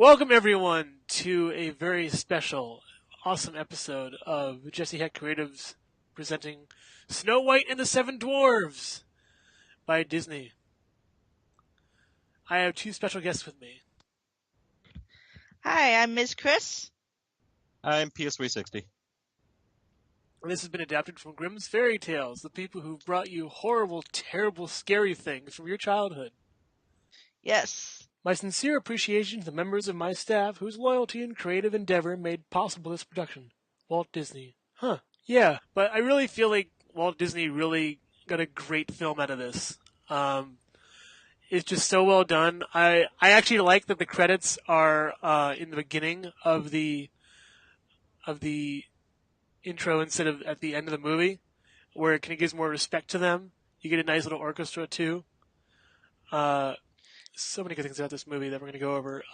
Welcome everyone to a very special, awesome episode of Jesse Hecht Creatives presenting Snow White and the Seven Dwarves by Disney. I have two special guests with me. Hi, I'm Ms. Chris. I'm PS360. This has been adapted from Grimm's Fairy Tales, the people who brought you horrible, terrible, scary things from your childhood. Yes. My sincere appreciation to the members of my staff whose loyalty and creative endeavor made possible this production. Walt Disney. Huh. Yeah, but I really feel like Walt Disney really got a great film out of this. It's just so well done. I actually like that the credits are in the beginning of the intro instead of at the end of the movie, where it kind of gives more respect to them. You get a nice little orchestra too. So many good things about this movie that we're going to go over.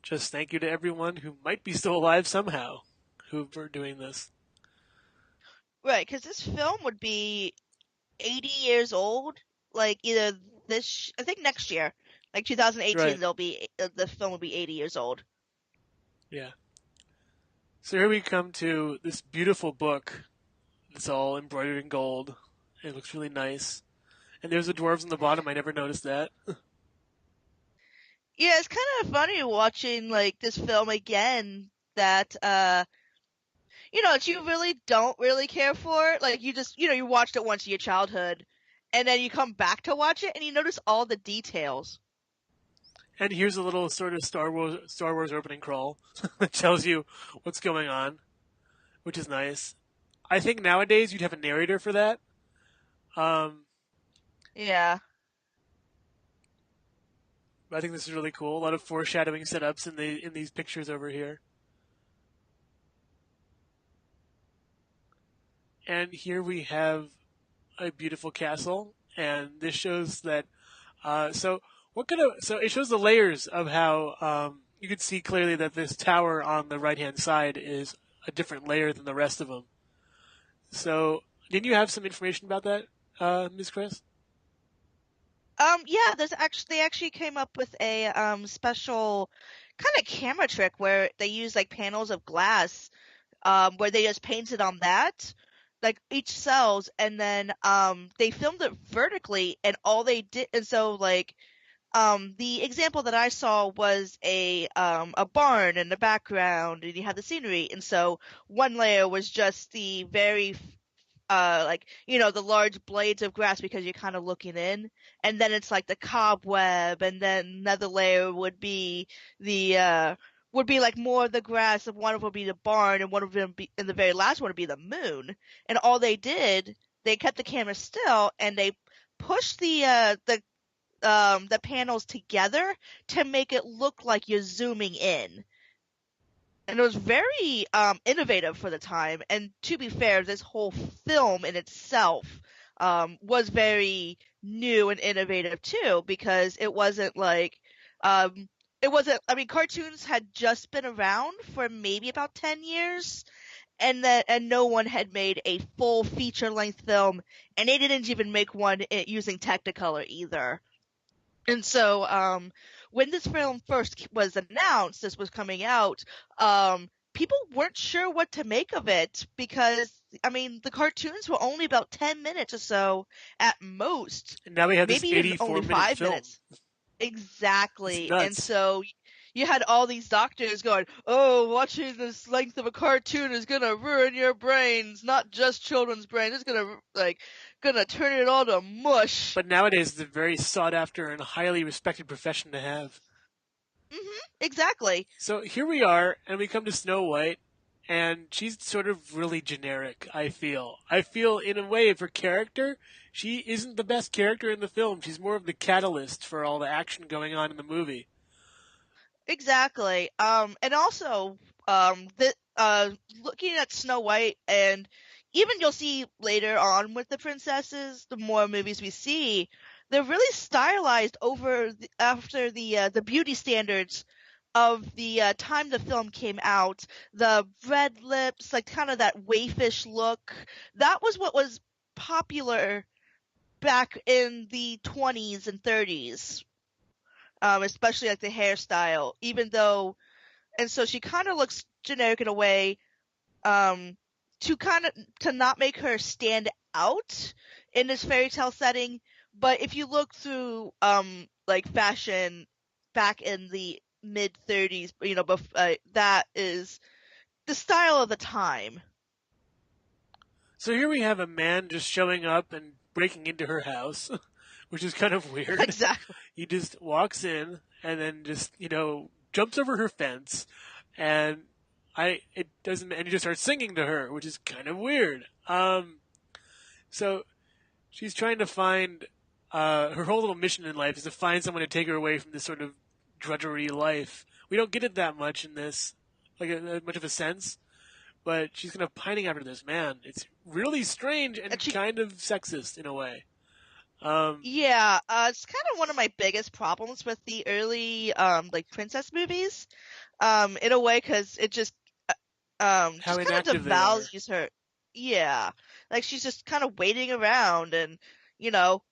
Just thank you to everyone who might be still alive somehow who are doing this. Right, because this film would be 80 years old, like either I think next year, like 2018, Right. the film will be 80 years old. Yeah. So here we come to this beautiful book. It's all embroidered in gold. It looks really nice. And there's the dwarves on the bottom. I never noticed that. Yeah, it's kind of funny watching like this film again that that you really don't really care for. Like you just, you watched it once in your childhood and then you come back to watch it and you notice all the details. And here's a little sort of Star Wars opening crawl that tells you what's going on, which is nice. I think nowadays you'd have a narrator for that. Yeah. I think this is really cool. A lot of foreshadowing setups in these pictures over here. And here we have a beautiful castle, and this shows that. So it shows the layers of how you can see clearly that this tower on the right hand side is a different layer than the rest of them. So didn't you have some information about that, Ms. Chris? Yeah, they actually came up with a special kind of camera trick where they use like panels of glass where they just painted on that like each cells, and then they filmed it vertically, and all they did, and so like the example that I saw was a barn in the background, and you have the scenery, and so one layer was just the very like the large blades of grass because you're kind of looking in, and then it's like the cobweb, and then another layer would be like more of the grass, and one of them would be the barn, and one of them be, and the very last one would be the moon. And all they did, they kept the camera still and they pushed the panels together to make it look like you're zooming in. And it was very innovative for the time. And to be fair, this whole film in itself was very new and innovative too, because it wasn't like it wasn't. I mean, cartoons had just been around for maybe about 10 years, and no one had made a full feature length film, and they didn't even make one using Technicolor either. And so, when this film first was announced, this was coming out, people weren't sure what to make of it because, I mean, the cartoons were only about 10 minutes or so at most, And now we have this maybe even 84 only minute 5 minutes. film. It's Exactly. And nuts. so you had all these doctors going, "Oh, watching this length of a cartoon is gonna ruin your brains, not just children's brains. It's gonna turn it all to mush." But nowadays it's a very sought after and highly respected profession to have. Exactly. So here we are, and we come to Snow White, and she's sort of really generic, I feel. I feel, in a way, of her character, she isn't the best character in the film. She's more of the catalyst for all the action going on in the movie. Exactly. And also, looking at Snow White, and even you'll see later on with the princesses, the more movies we see, they're really stylized after the beauty standards of the time the film came out. The red lips, like kind of that waifish look, that was what was popular back in the 20s and 30s. especially like the hairstyle, even though, and so she kind of looks generic in a way, um, to not make her stand out in this fairy tale setting. But if you look through like fashion back in the mid 30s, that is the style of the time. So here we have a man just showing up and breaking into her house, which is kind of weird. Exactly. He just walks in and then just, jumps over her fence, and it doesn't, and he just starts singing to her, which is kind of weird. So she's trying to find, her whole little mission in life is to find someone to take her away from this sort of drudgery life. We don't get it that much in this, like much of a sense, but she's kind of pining after this man. It's really strange and kind of sexist in a way. Yeah, it's kind of one of my biggest problems with the early like princess movies, in a way, because it just How just kind of inactive they are. devalues her. Yeah, like she's just kind of waiting around, and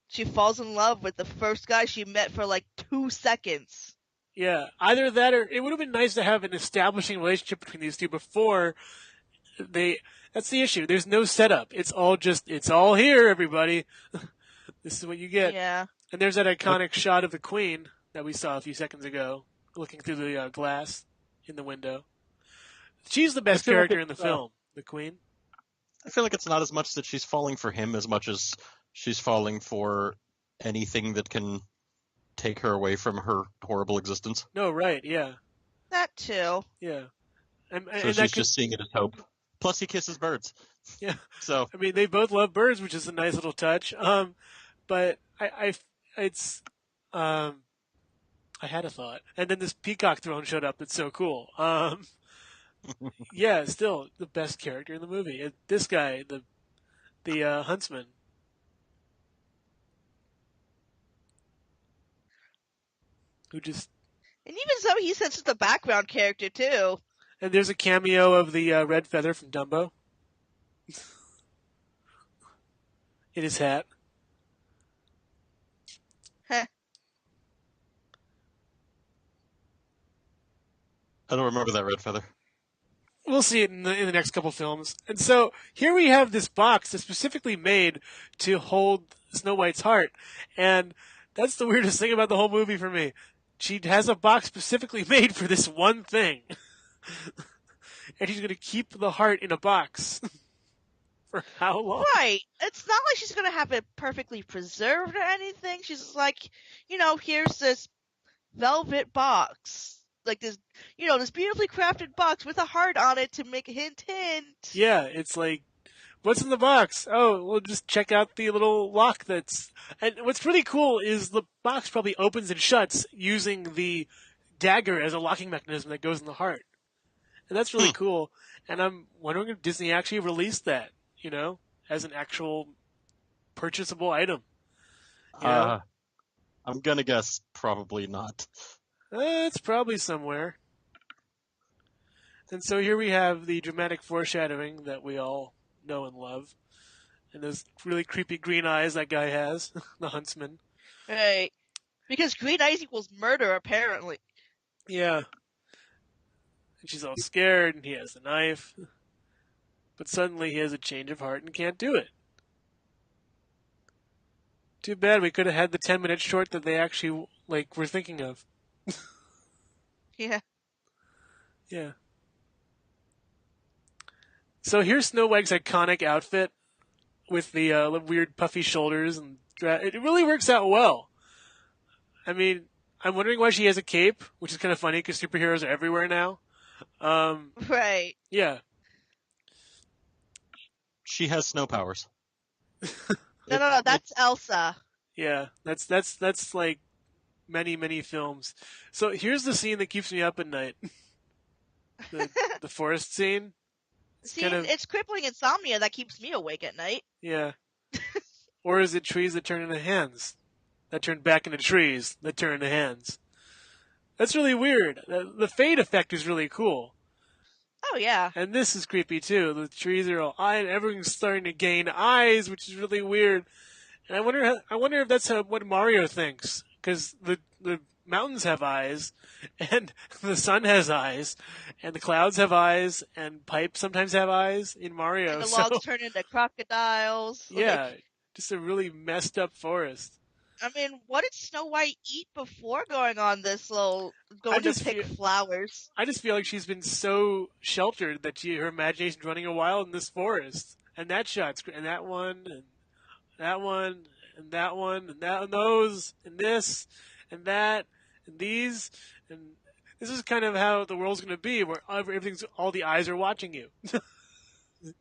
she falls in love with the first guy she met for like 2 seconds. Yeah, either that or it would have been nice to have an establishing relationship between these two before they. That's the issue. There's no setup. It's all here, everybody. This is what you get. Yeah. And there's that iconic shot of the queen that we saw a few seconds ago, looking through the glass in the window. She's the best character in the film, the queen. I feel like it's not as much that she's falling for him as much as she's falling for anything that can take her away from her horrible existence. No, right, yeah. That too. Yeah. So she's just seeing it as hope. Plus, he kisses birds. Yeah. So I mean, they both love birds, which is a nice little touch. But I had a thought, and then this peacock throne showed up. That's so cool. Yeah, still the best character in the movie. This guy, the Huntsman. Who just. And even so, he's such the background character too. And there's a cameo of the red feather from Dumbo in his hat. Heh. I don't remember that red feather. We'll see it in the next couple films. And so here we have this box that's specifically made to hold Snow White's heart. And that's the weirdest thing about the whole movie for me. She has a box specifically made for this one thing. And she's going to keep the heart in a box. For how long? Right. It's not like she's going to have it perfectly preserved or anything. She's just like, here's this velvet box. Like this, this beautifully crafted box with a heart on it to make a hint. Yeah, it's like, what's in the box? Oh, we'll just check out the little lock that's... And what's really cool is the box probably opens and shuts using the dagger as a locking mechanism that goes in the heart. And that's really cool. And I'm wondering if Disney actually released that, as an actual purchasable item. I'm going to guess probably not. It's probably somewhere. And so here we have the dramatic foreshadowing that we all know and love. And those really creepy green eyes that guy has, the Huntsman. Right. Because green eyes equals murder, apparently. Yeah. And she's all scared, and he has the knife. But suddenly he has a change of heart and can't do it. Too bad we could have had the 10-minute short that they actually, were thinking of. Yeah. Yeah. So here's Snow White's iconic outfit with the weird puffy shoulders, and it really works out well. I mean, I'm wondering why she has a cape, which is kind of funny because superheroes are everywhere now. Right. Yeah. She has snow powers. No, that's Elsa. Yeah, that's like many, many films. So here's the scene that keeps me up at night. The forest scene. It's crippling insomnia that keeps me awake at night. Yeah. Or is it trees that turn into hands? That turn back into trees that turn into hands? That's really weird. The fade effect is really cool. Oh, yeah. And this is creepy, too. The trees are all eye, and everyone's starting to gain eyes, which is really weird. And I wonder if that's what Mario thinks. Because the mountains have eyes, and the sun has eyes, and the clouds have eyes, and pipes sometimes have eyes in Mario. And the So logs turn into crocodiles. yeah, just a really messed up forest. I mean, what did Snow White eat before going on this I going to just pick feel flowers? I just feel like she's been so sheltered that her imagination's running wild in this forest. And that shot's and that one and that one and that one and that and those and this and that and these and this is kind of how the world's going to be, where everything's all the eyes are watching you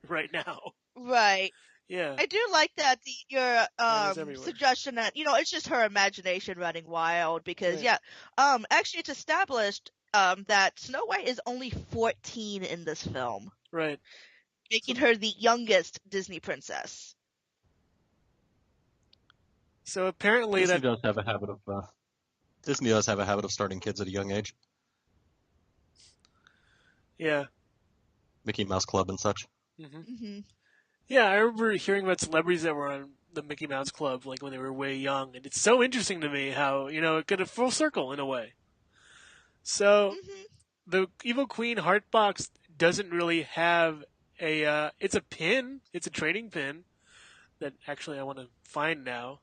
right now. Right. Yeah, I do like that your cameras everywhere. suggestion that it's just her imagination running wild because Right. actually it's established that Snow White is only 14 in this film, Right. making her the youngest Disney princess. So apparently Disney that does have a habit of Disney does have a habit of starting kids at a young age. yeah. Mickey Mouse Club and such. Mm-hmm. Yeah, I remember hearing about celebrities that were on the Mickey Mouse Club, like when they were way young, and it's so interesting to me how it got a full circle in a way. So Mm-hmm. the Evil Queen Heart Box doesn't really have a. It's a pin. It's a trading pin that actually I want to find now.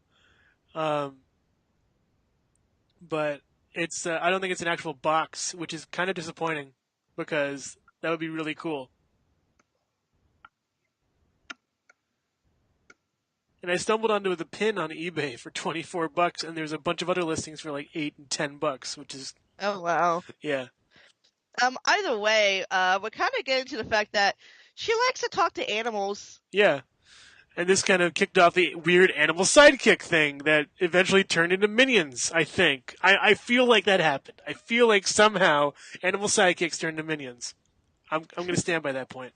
But it's. I don't think it's an actual box, which is kind of disappointing because that would be really cool. And I stumbled onto the pin on eBay for $24, and there's a bunch of other listings for like $8 and $10, which is Oh wow. yeah, Either way, we're kind of getting to the fact that she likes to talk to animals. yeah. And this kind of kicked off the weird animal sidekick thing that eventually turned into minions. I think I feel like that happened. I feel like somehow animal sidekicks turned into minions. I'm going to stand by that point.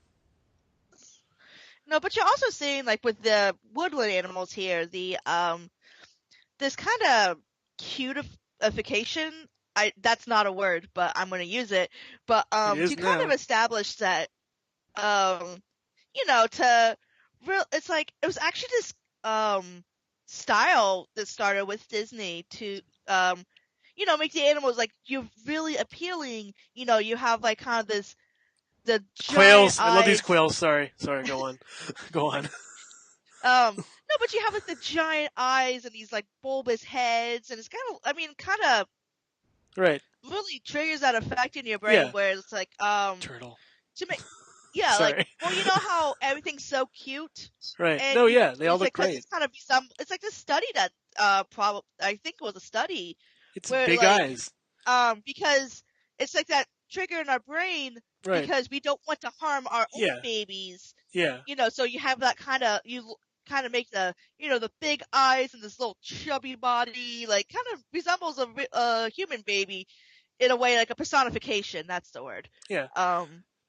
No, but you're also seeing like with the woodland animals here, this kind of cutification. That's not a word, but I'm going to use it. But It is to kind now. of establish that to real it's like it was actually this style that started with Disney to make the animals like you're really appealing. You have like kind of the giant Quails. I love these eyes. quails. Sorry, go on, go on. No, but you have like the giant eyes and these like bulbous heads, and it's kind of Right. really triggers that effect in your brain Yeah. where it's like Turtle. to make yeah like Sorry. well you know how everything's so cute Right. and No, yeah, they all look great. it's kind of it's like this study that probably I think it was a study It's where big like eyes. because it's like that trigger in our brain Right. because we don't want to harm our Yeah. own babies. Yeah. So you have that you kind of make the the big eyes and this little chubby body like kind of resembles a human baby in a way, like a personification. That's the word. Yeah.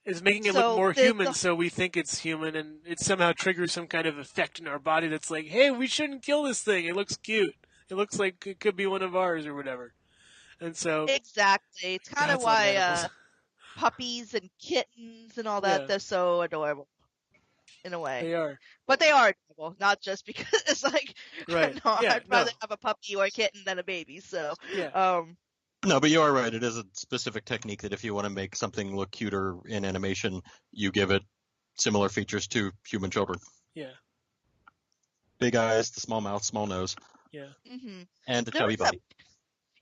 It's making it look So more human, so we think it's human, and it somehow triggers some kind of effect in our body that's like, hey, we shouldn't kill this thing. It looks cute. It looks like it could be one of ours or whatever. And so exactly, it's kind of God's love why animals. puppies and kittens and all that Yeah. they're so adorable in a way. They are. But they are adorable, not just because it's like Right. no, Yeah, I'd rather no. have a puppy or a kitten than a baby. So Yeah. No, but you are right. It is a specific technique that if you want to make something look cuter in animation, you give it similar features to human children. Yeah. Big eyes, the small mouth, small nose, Yeah. and the There chubby was body.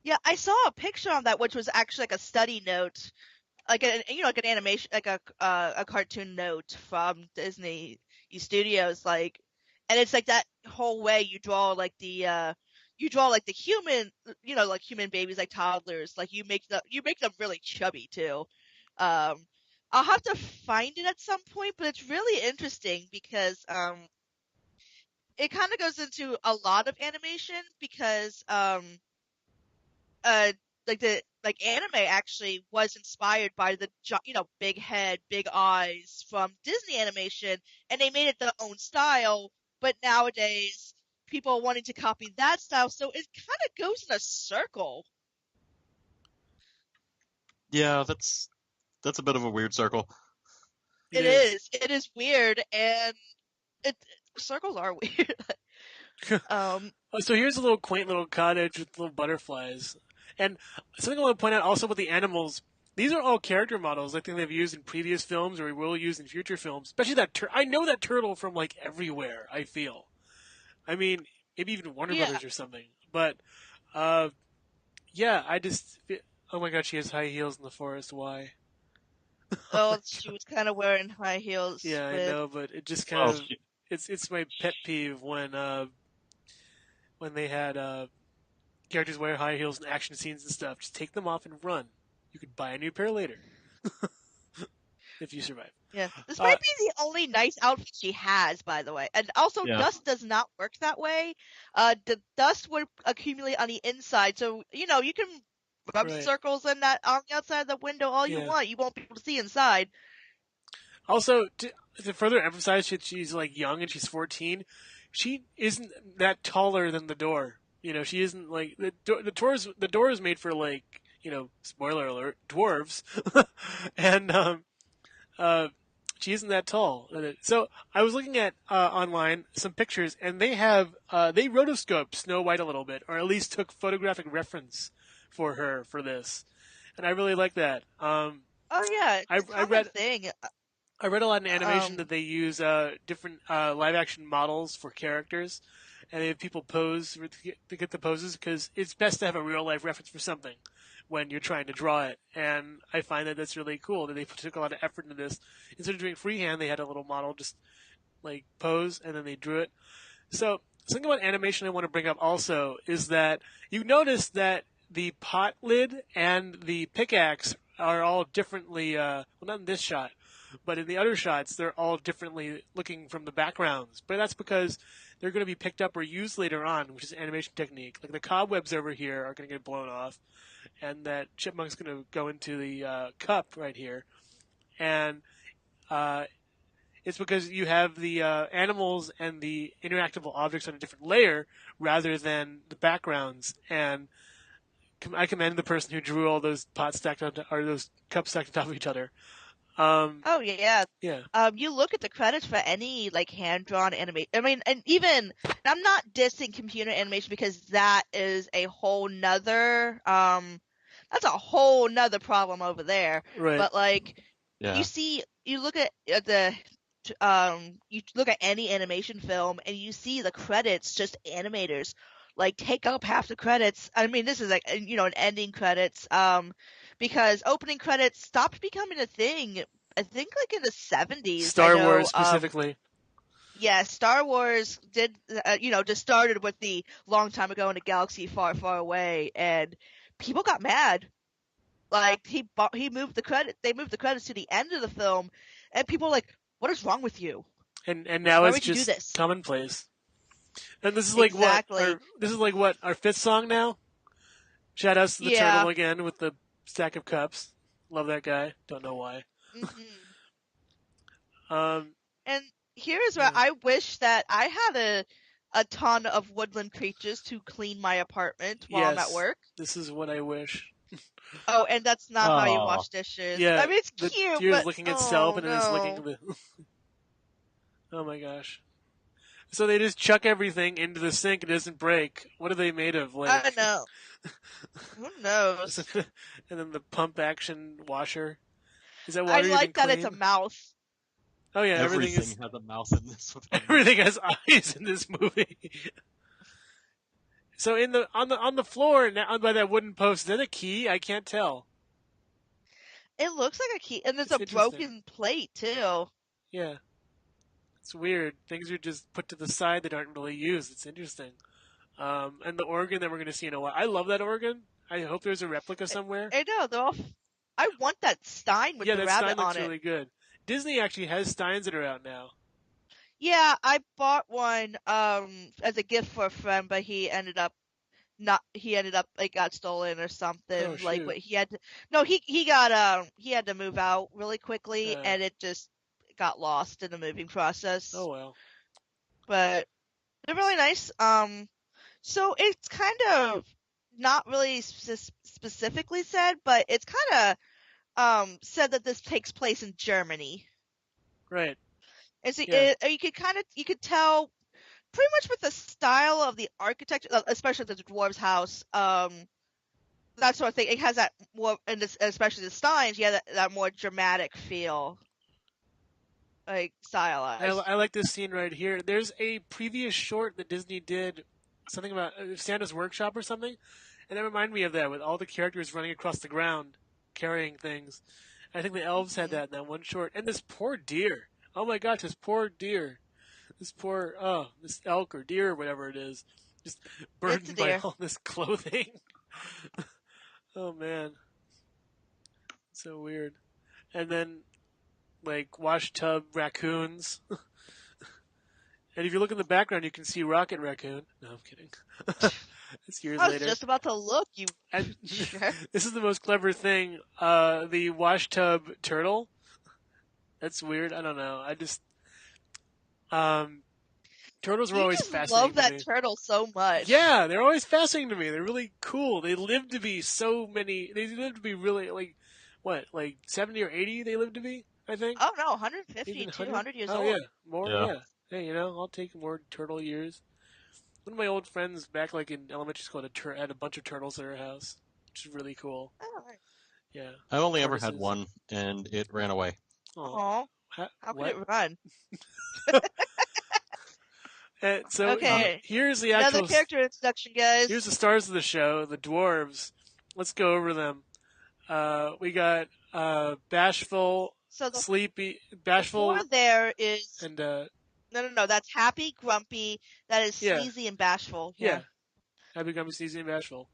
Yeah, I saw a picture on that, which was actually like a study note, like like an animation, like a cartoon note from Disney Studios, like, and it's like that whole way you draw like the human, like human babies, like toddlers, like you make them really chubby too. I'll have to find it at some point, but it's really interesting because it kind of goes into a lot of animation because uh anime actually was inspired by the big head, big eyes from Disney animation, and they made it their own style. But nowadays, people are wanting to copy that style, so it kind of goes in a circle. Yeah, that's a bit of a weird circle. It is. It is weird, and circles are weird. So here's a little quaint little cottage with little butterflies. And something I want to point out also with the animals, these are all character models I think they've used in previous films or will use in future films. Especially that I know that turtle from like everywhere. I feel. I mean, maybe even Warner Yeah. Brothers or something. But uh, yeah, I just. Oh my god, she has high heels in the forest. Why? Oh my Oh, she god. was kind of wearing high heels Yeah, I with. know, but it just kind Well, of. It's my pet peeve when they had characters wear high heels in action scenes and stuff. Just take them off and run. You could buy a new pair later if you survive. Yeah, this Uh, might be the only nice outfit she has, by the way. And also, yeah. dust does not work that way. The dust would accumulate on the inside, so you can rub right. circles in that on the outside of the window all you Yeah. want. You won't be able to see inside. Also, to further emphasize that she's like young and she's 14, she isn't that taller than the door. She isn't like the door is made for like spoiler alert, dwarves, and uh, she isn't that tall. So I was looking at online some pictures, and they rotoscoped Snow White a little bit, or at least took photographic reference for her for this, and I really like that. Oh yeah, I, it's a I common read thing. I read a lot in animation Um, that they use different live action models for characters, and they have people pose to get the poses because it's best to have a real life reference for something when you're trying to draw it. And I find that that's really cool that they took a lot of effort into this. Instead of doing freehand, they had a little model just like pose and then they drew it. So something about animation I want to bring up also is that you notice that the pot lid and the pickaxe are all differently. Well, not in this shot, but in the other shots, they're all differently looking from the backgrounds. But that's because they're going to be picked up or used later on, which is animation technique. Like the cobwebs over here are going to get blown off, and that chipmunk's going to go into the cup right here, and uh, it's because you have the animals and the interactable objects on a different layer rather than the backgrounds. And I commend the person who drew all those pots stacked on, or those cups stacked on top of each other. oh yeah. Yeah, You look at the credits for any like hand drawn animation. I mean, and even I'm not dissing computer animation because that is a whole nother that's a whole nother problem over there. right. But like Yeah. you look at you look at any animation film and you see the credits, just animators like take up half the credits. I mean, this is like an ending credits because opening credits stopped becoming a thing. I think like in the 70s. I Star know Wars specifically. yeah, Star Wars did just started with the long time ago in a galaxy far far away, and people got mad. Like he moved the credit. They moved the credits to the end of the film, and people were like, "What is wrong with you? And now Why it's would you do just this?" commonplace. And this is like what Exactly. our fifth song now. Shout outs to the Yeah. turtle again with the stack of cups. Love that guy. Don't know why. hmm Um, And here's where yeah. I wish that I had a ton of woodland creatures to clean my apartment while I'm at Yes, work. this is what I wish. Oh, and that's not how you Oh. wash dishes. I Yeah, mean, it's the cute, deer is but licking itself oh and then it's licking no. the. Oh my gosh. So they just chuck everything into the sink. It doesn't break. What are they made of? I Like, know. Who knows? and then the pump action washer. Is that I water even like that it's a clean? mouse. Oh yeah, Everything has a mouth in this film. everything has eyes in this movie. So in the on the floor now by that wooden post, is that a key? I can't tell. It looks like a key, and there's It's a interesting. broken plate too. Yeah, it's weird. Things are just put to the side that aren't really used. It's interesting. And the organ that we're going to see in a while. I love that organ. I hope there's a replica somewhere. I know they're all. I want that Stein with Yeah, the that rabbit Stein on looks it. really good. Disney actually has Steins that are out now. Yeah, I bought one as a gift for a friend, but he ended up not. He ended up it got stolen or Oh something. Like, shoot. but he had to. No, he got he had to move out really quickly, Uh, and it just got lost in the moving oh process. well. But they're really nice. So it's kind of not really specifically said, but it's kind of said that this takes place in Germany. Right. And so Yeah. you could tell pretty much with the style of the architecture, especially the dwarves' house. That sort of thing. It has that more, and especially the Steins, yeah, that more dramatic feel, like stylized. I like this scene right here. There's a previous short that Disney did, something about Santa's workshop or something, and that reminded me of that with all the characters running across the ground carrying things. I think the elves had Hmm. that in that one short, and this poor deer. Oh my gosh, this poor deer. This elk or deer or whatever it is, just It's a burdened by deer. all this clothing. Oh man, so weird. And then like wash tub raccoons. And if you look in the background, you can see Rocket Raccoon. No, I'm kidding. It's years I was later. just about to look. You And sure? this is the most clever thing. The wash tub turtle. That's weird. I don't know. Um, turtles were You always just fascinating love to that me. turtle so much. Yeah, they're always fascinating to me. They're really cool. They live to be so many. They live to be really like, what, like 70 or 80? They live to be. I think Oh no, 150, even 100. 200 years Oh old. yeah, more. Yeah. Yeah. Hey, I'll take more turtle years. One of my old friends back like in elementary school had a bunch of turtles at her house, which is really cool. Oh, nice. Yeah, I've only ever had tortoises. one, and it ran away. Oh, Aw, how could what? it run? So Okay, here's the another actual. character introduction, Here's guys. the stars of the show, the dwarves. Let's go over them. We got bashful, So sleepy, the four bashful, there is and no. That's happy, grumpy. That is yeah, sleazy and bashful. yeah. Yeah. Happy, grumpy, sneezy, and bashful.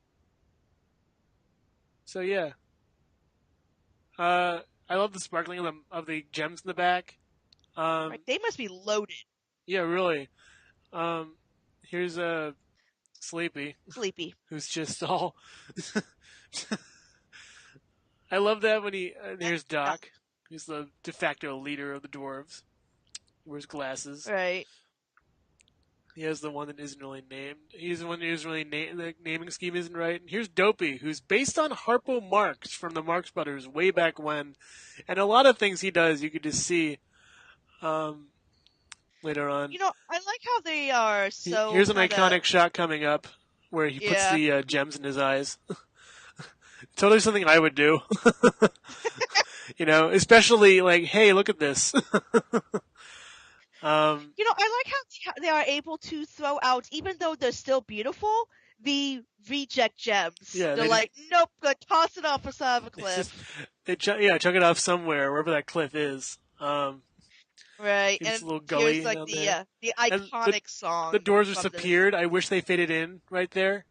So yeah, uh, I love the sparkling of the gems in the back. Right. They must be loaded. Yeah, really. Um, here's Sleepy, Sleepy. who's just all. I love that when here's Yeah. Doc, who's the de facto leader of the dwarves. He wears glasses. Right. He has the one that isn't really named. He's the one who isn't really the naming scheme isn't right. And here's Dopey, who's based on Harpo Marx from the Marx Brothers way back when, and a lot of things he does you could just see um, later on. I like how they are so Here's an kind of iconic shot coming up where he puts yeah. the gems in his eyes. Totally something I would do. Especially like, hey, look at this. I like how they are able to throw out, even though they're still beautiful, the reject gems. Yeah, They're they just like, nope, gonna toss it off the side of a it's just cliff. chuck it off somewhere wherever that cliff is. Right. It's a And little here's gully like down there. the And iconic the song doors just from this. appeared. I wish they faded in right there.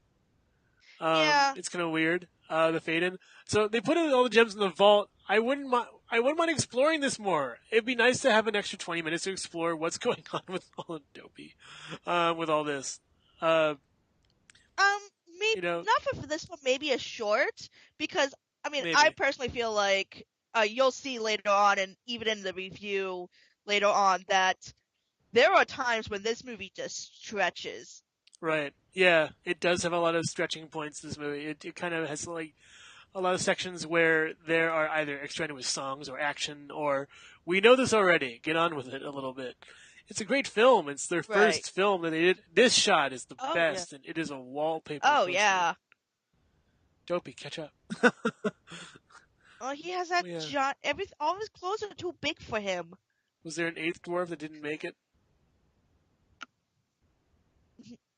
Yeah. It's kind of weird. The fade in. So they put in all the gems in the vault. I wouldn't mind exploring this more. It'd be nice to have an extra 20 minutes to explore what's going on with all the Dopey, with all this. Uh, Maybe you know, not for this one, maybe a short, because I maybe personally feel like you'll see later on, and even in the review later on, that there are times when this movie just stretches. right. Yeah, it does have a lot of stretching points. This movie. It kind of has like a lot of sections where there are either extraneous songs or action, or we know this already. Get on with it a little bit. It's a great film. It's their Right. first film that they did. This shot is the Oh yeah. best, and it is a wallpaper Oh poster. yeah. Dopey, catch up. Oh, he has that Yeah. giant. All of his clothes are too big for him. Was there an eighth dwarf that didn't make it?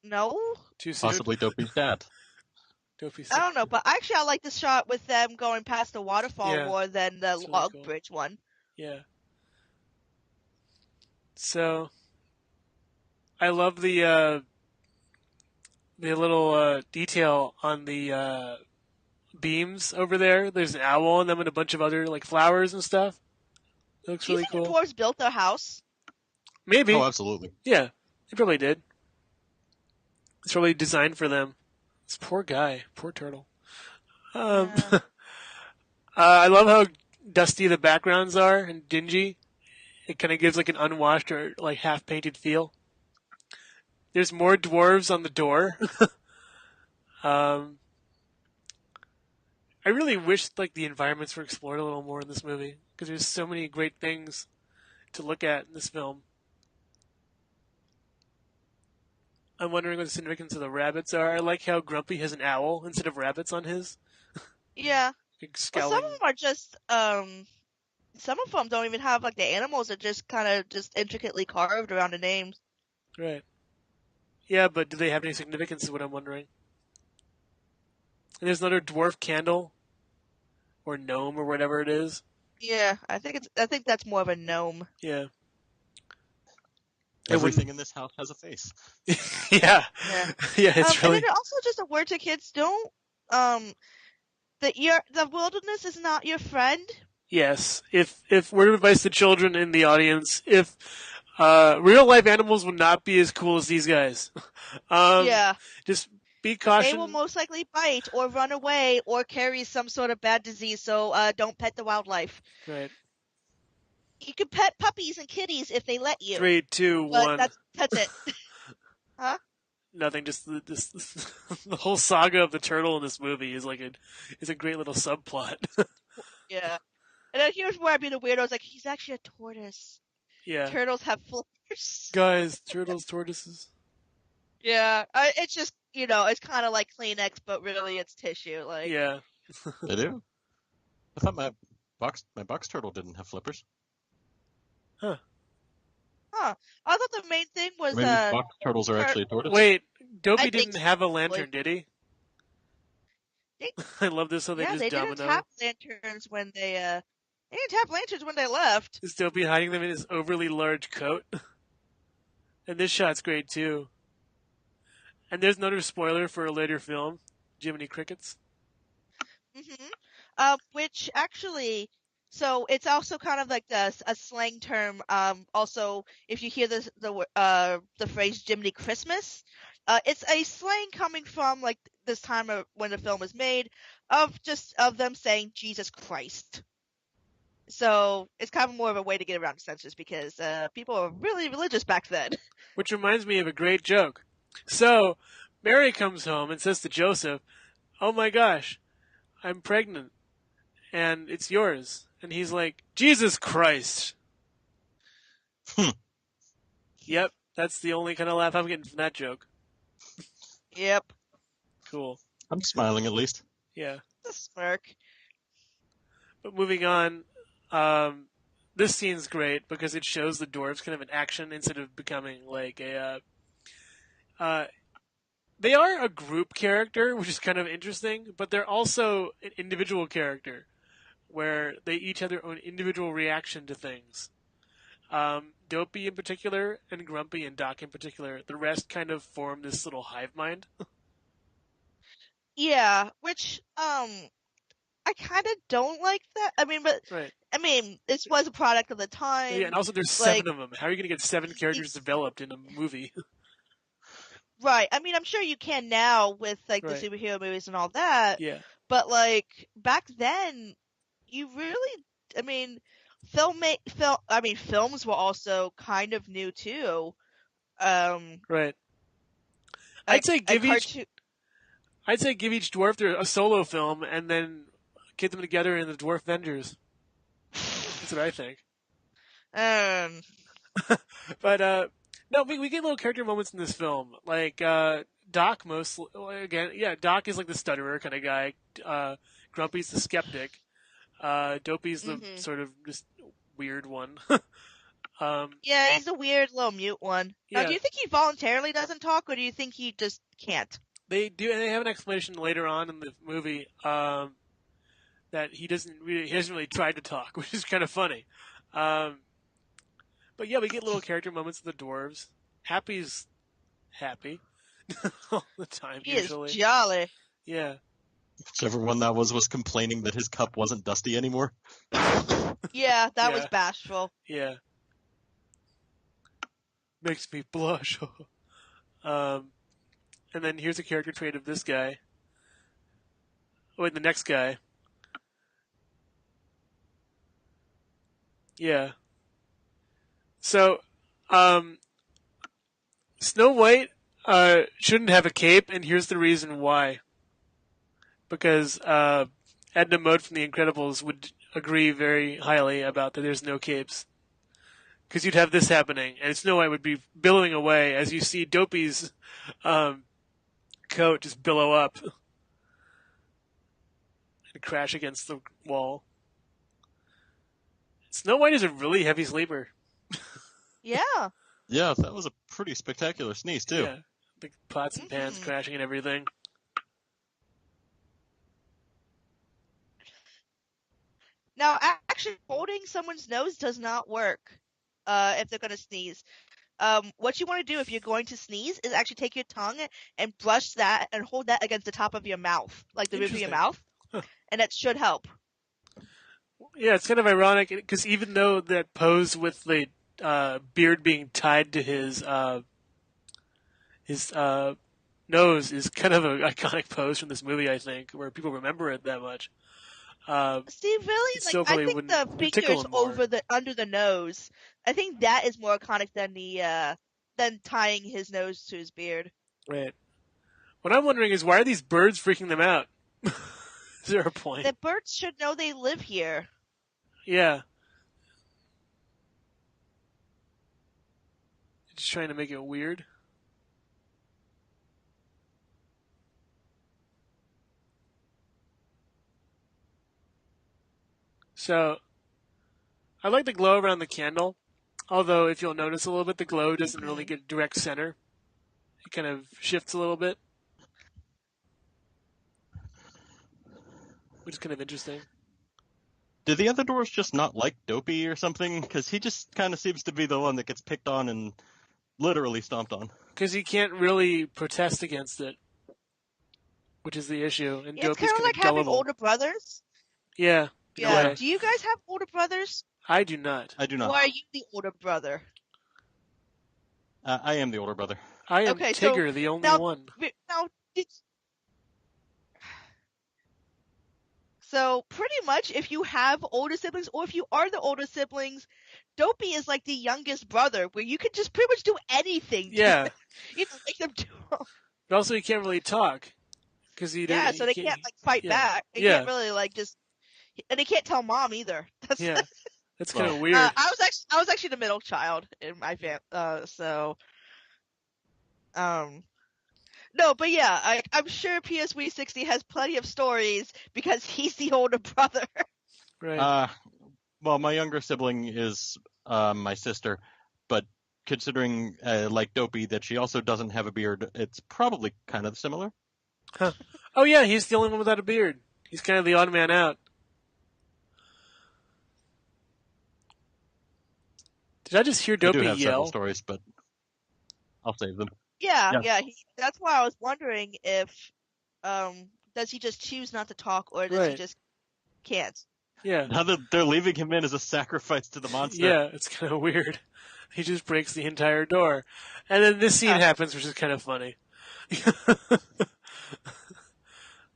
No, Too soon? Possibly Dopey's dad. Dopey's I don't know, but actually, I like the shot with them going past the waterfall Yeah, more than the that's really log cool. bridge one. Yeah. So, I love the little detail on the beams over there. There's an owl on them and a bunch of other like flowers and stuff. It looks Do you really think the cool. dwarves built their house? Maybe. Oh, absolutely. Yeah, they probably did. It's probably designed for them. This poor guy, poor turtle. Yeah. I love how dusty the backgrounds are and dingy. It kind of gives like an unwashed or like half painted feel. There's more dwarves on the door. I really wish like the environments were explored a little more in this movie because there's so many great things to look at in this film. I'm wondering what the significance of the rabbits are. I like how Grumpy has an owl instead of rabbits on his. Yeah. Big Well, some of scowling. them are just some of them don't even have like the animals are just kind of just intricately carved around the names. Right. Yeah, but do they have any significance is what I'm wondering. And there's another dwarf candle or gnome or whatever it is. Yeah, I think that's more of a gnome. Yeah. It wouldn't. Everything in this house has a face. Yeah. Yeah. Yeah, it's And then really. also just a word to kids, don't the wilderness is not your friend. Yes. If word of advice to children in the audience, if real life animals would not be as cool as these guys. um, Yeah. just be They will caution. most likely bite or run away or carry some sort of bad disease, so don't pet the wildlife. Right. You can pet puppies and kitties if they let you, Three, two, but one. that's it. Huh? Nothing. Just this the whole saga of the turtle in this movie is a great little subplot. Yeah. And then here's where I'd be the weirdo. It's like he's actually a tortoise. Yeah. Turtles have flippers. Guys, turtles, tortoises. Yeah, it's just it's kind of like Kleenex, but really it's tissue. Like, Yeah. They do. I thought my box turtle didn't have flippers. Huh. huh? I thought the main thing Or was maybe box turtles are tur- actually a tortoise. Wait, I Dopey think didn't have a probably. lantern, did he? They, I love this how they yeah, just they didn't domino. tap lanterns when they didn't tap lanterns when they left. Is Dopey hiding them in his overly large coat? And this shot's great too. And there's another spoiler for a later film, Jiminy Crickets. Which actually, so it's also kind of like a slang term. Also, if you hear the phrase "Jiminy Christmas," it's a slang coming from like this time of when the film was made, of them saying Jesus Christ. So it's kind of more of a way to get around the censors because people were really religious back then. Which reminds me of a great joke. So, Mary comes home and says to Joseph, "Oh my gosh, I'm pregnant, and it's yours." And he's like, "Jesus Christ." Yep, that's the only kind of laugh I'm getting from that joke. Yep, Cool. I'm smiling at least. Yeah. the smirk. But moving on, this scene's great because it shows the dwarves kind of in action instead of becoming like they are a group character, which is kind of interesting, but they're also an individual character where they each have their own individual reaction to things. Dopey in particular, and Grumpy and Doc in particular, the rest kind of form this little hive mind. Yeah, which I kind of don't like that. Right. This was a product of the Yeah, and time. also there's Like, 7 of them. How are you going to get 7 characters developed in a movie? right. I'm sure you can now with like the Right. superhero movies and all that. Yeah. But like back then, you really, I mean, films were also kind of new too. Um, Right. I'd like say a give each cartoon. I'd say give each dwarf a solo film and then get them together in the Dwarf Avengers. That's what I think. Um, But no, we get little character moments in this film, like Doc mostly. Again, yeah, Doc is like the stutterer kind of guy. Grumpy's the skeptic. Dopey's the mhm. sort of just weird one. Yeah, he's a weird little mute one. Now, Yeah, do you think he voluntarily doesn't talk, or do you think he just can't? they do, and they have an explanation later on in the movie that he hasn't really tried to talk, which is kind of funny. Um, but yeah, we get little character moments of the dwarves. Happy's happy all the time He is usually. jolly. Yeah. Whichever one that was complaining that his cup wasn't dusty anymore. Yeah, that was Yeah. bashful. Yeah. Makes me blush. And then here's a character trait of this guy. Oh, wait, the next guy. Yeah. So, Snow White shouldn't have a cape, and here's the reason why. Because Edna Mode from The Incredibles would agree very highly about that there's no capes. Because you'd have this happening, and Snow White would be billowing away as you see Dopey's coat just billow up. They crash against the wall. Snow White is a really heavy sleeper. Yeah. Yeah, that was a pretty spectacular sneeze too. Yeah, the pots and pans Mhm. crashing and everything. Now, actually, holding someone's nose does not work if they're going to sneeze. What you want to do if you're going to sneeze is actually take your tongue and brush that and hold that against the top of your mouth, like the roof of your Interesting. mouth, Huh. and that should help. Yeah, it's kind of ironic because even though that pose with the beard being tied to his nose is kind of an iconic pose from this movie, I think, where people remember it that much. See, really, It like still I probably think the would tickle fingers him more. over the under the nose, I think that is more iconic than the than tying his nose to his beard. Right. What I'm wondering is why are these birds freaking them out? Is there a point? The birds should know they live here. Yeah. Just trying to make it weird. So, I like the glow around the candle. Although, if you'll notice a little bit, the glow doesn't really Mhm. get direct center. It kind of shifts a little bit, which is kind of interesting. Did the other dwarves just not like Dopey or something? Because he just kind of seems to be the one that gets picked on and literally stomped on. Because he can't really protest against it, which is the issue. And Yeah, it's Dopey's kind of kind like of having gullible. older brothers. Yeah, in a Yeah. way. Do you guys have older brothers? I do not. I do Or not. are you the older brother? I am the older brother. I am Okay, so Tigger, the only now, one. now, so pretty much, if you have older siblings, or if you are the older siblings, Dopey is like the youngest brother, where you can just pretty much do anything. Yeah, You know, make them do. but also he can't really talk because Yeah, so he they can't. can't like fight Yeah, back. They can't yeah, really like just, and they can't tell mom either. That's. yeah. That's kind Well, of weird. I was actually the middle child in my fam. So um. No, but yeah, I'm sure PSV60 has plenty of stories because he's the older brother. Right. Well, my younger sibling is my sister, but considering, like Dopey, that she also doesn't have a beard, it's probably kind of similar. Huh. Oh yeah, he's the only one without a beard. He's kind of the odd man out. Did I just hear I do Dopey have several yell? stories, but I'll save them. Yeah, Yeah. yeah. That's why I was wondering if does he just choose not to talk or does he Right. just can't? Yeah. Now that they're leaving him in as a sacrifice to the monster. Yeah, it's kind of weird. He just breaks the entire door. And then this scene Yeah. happens, which is kind of funny.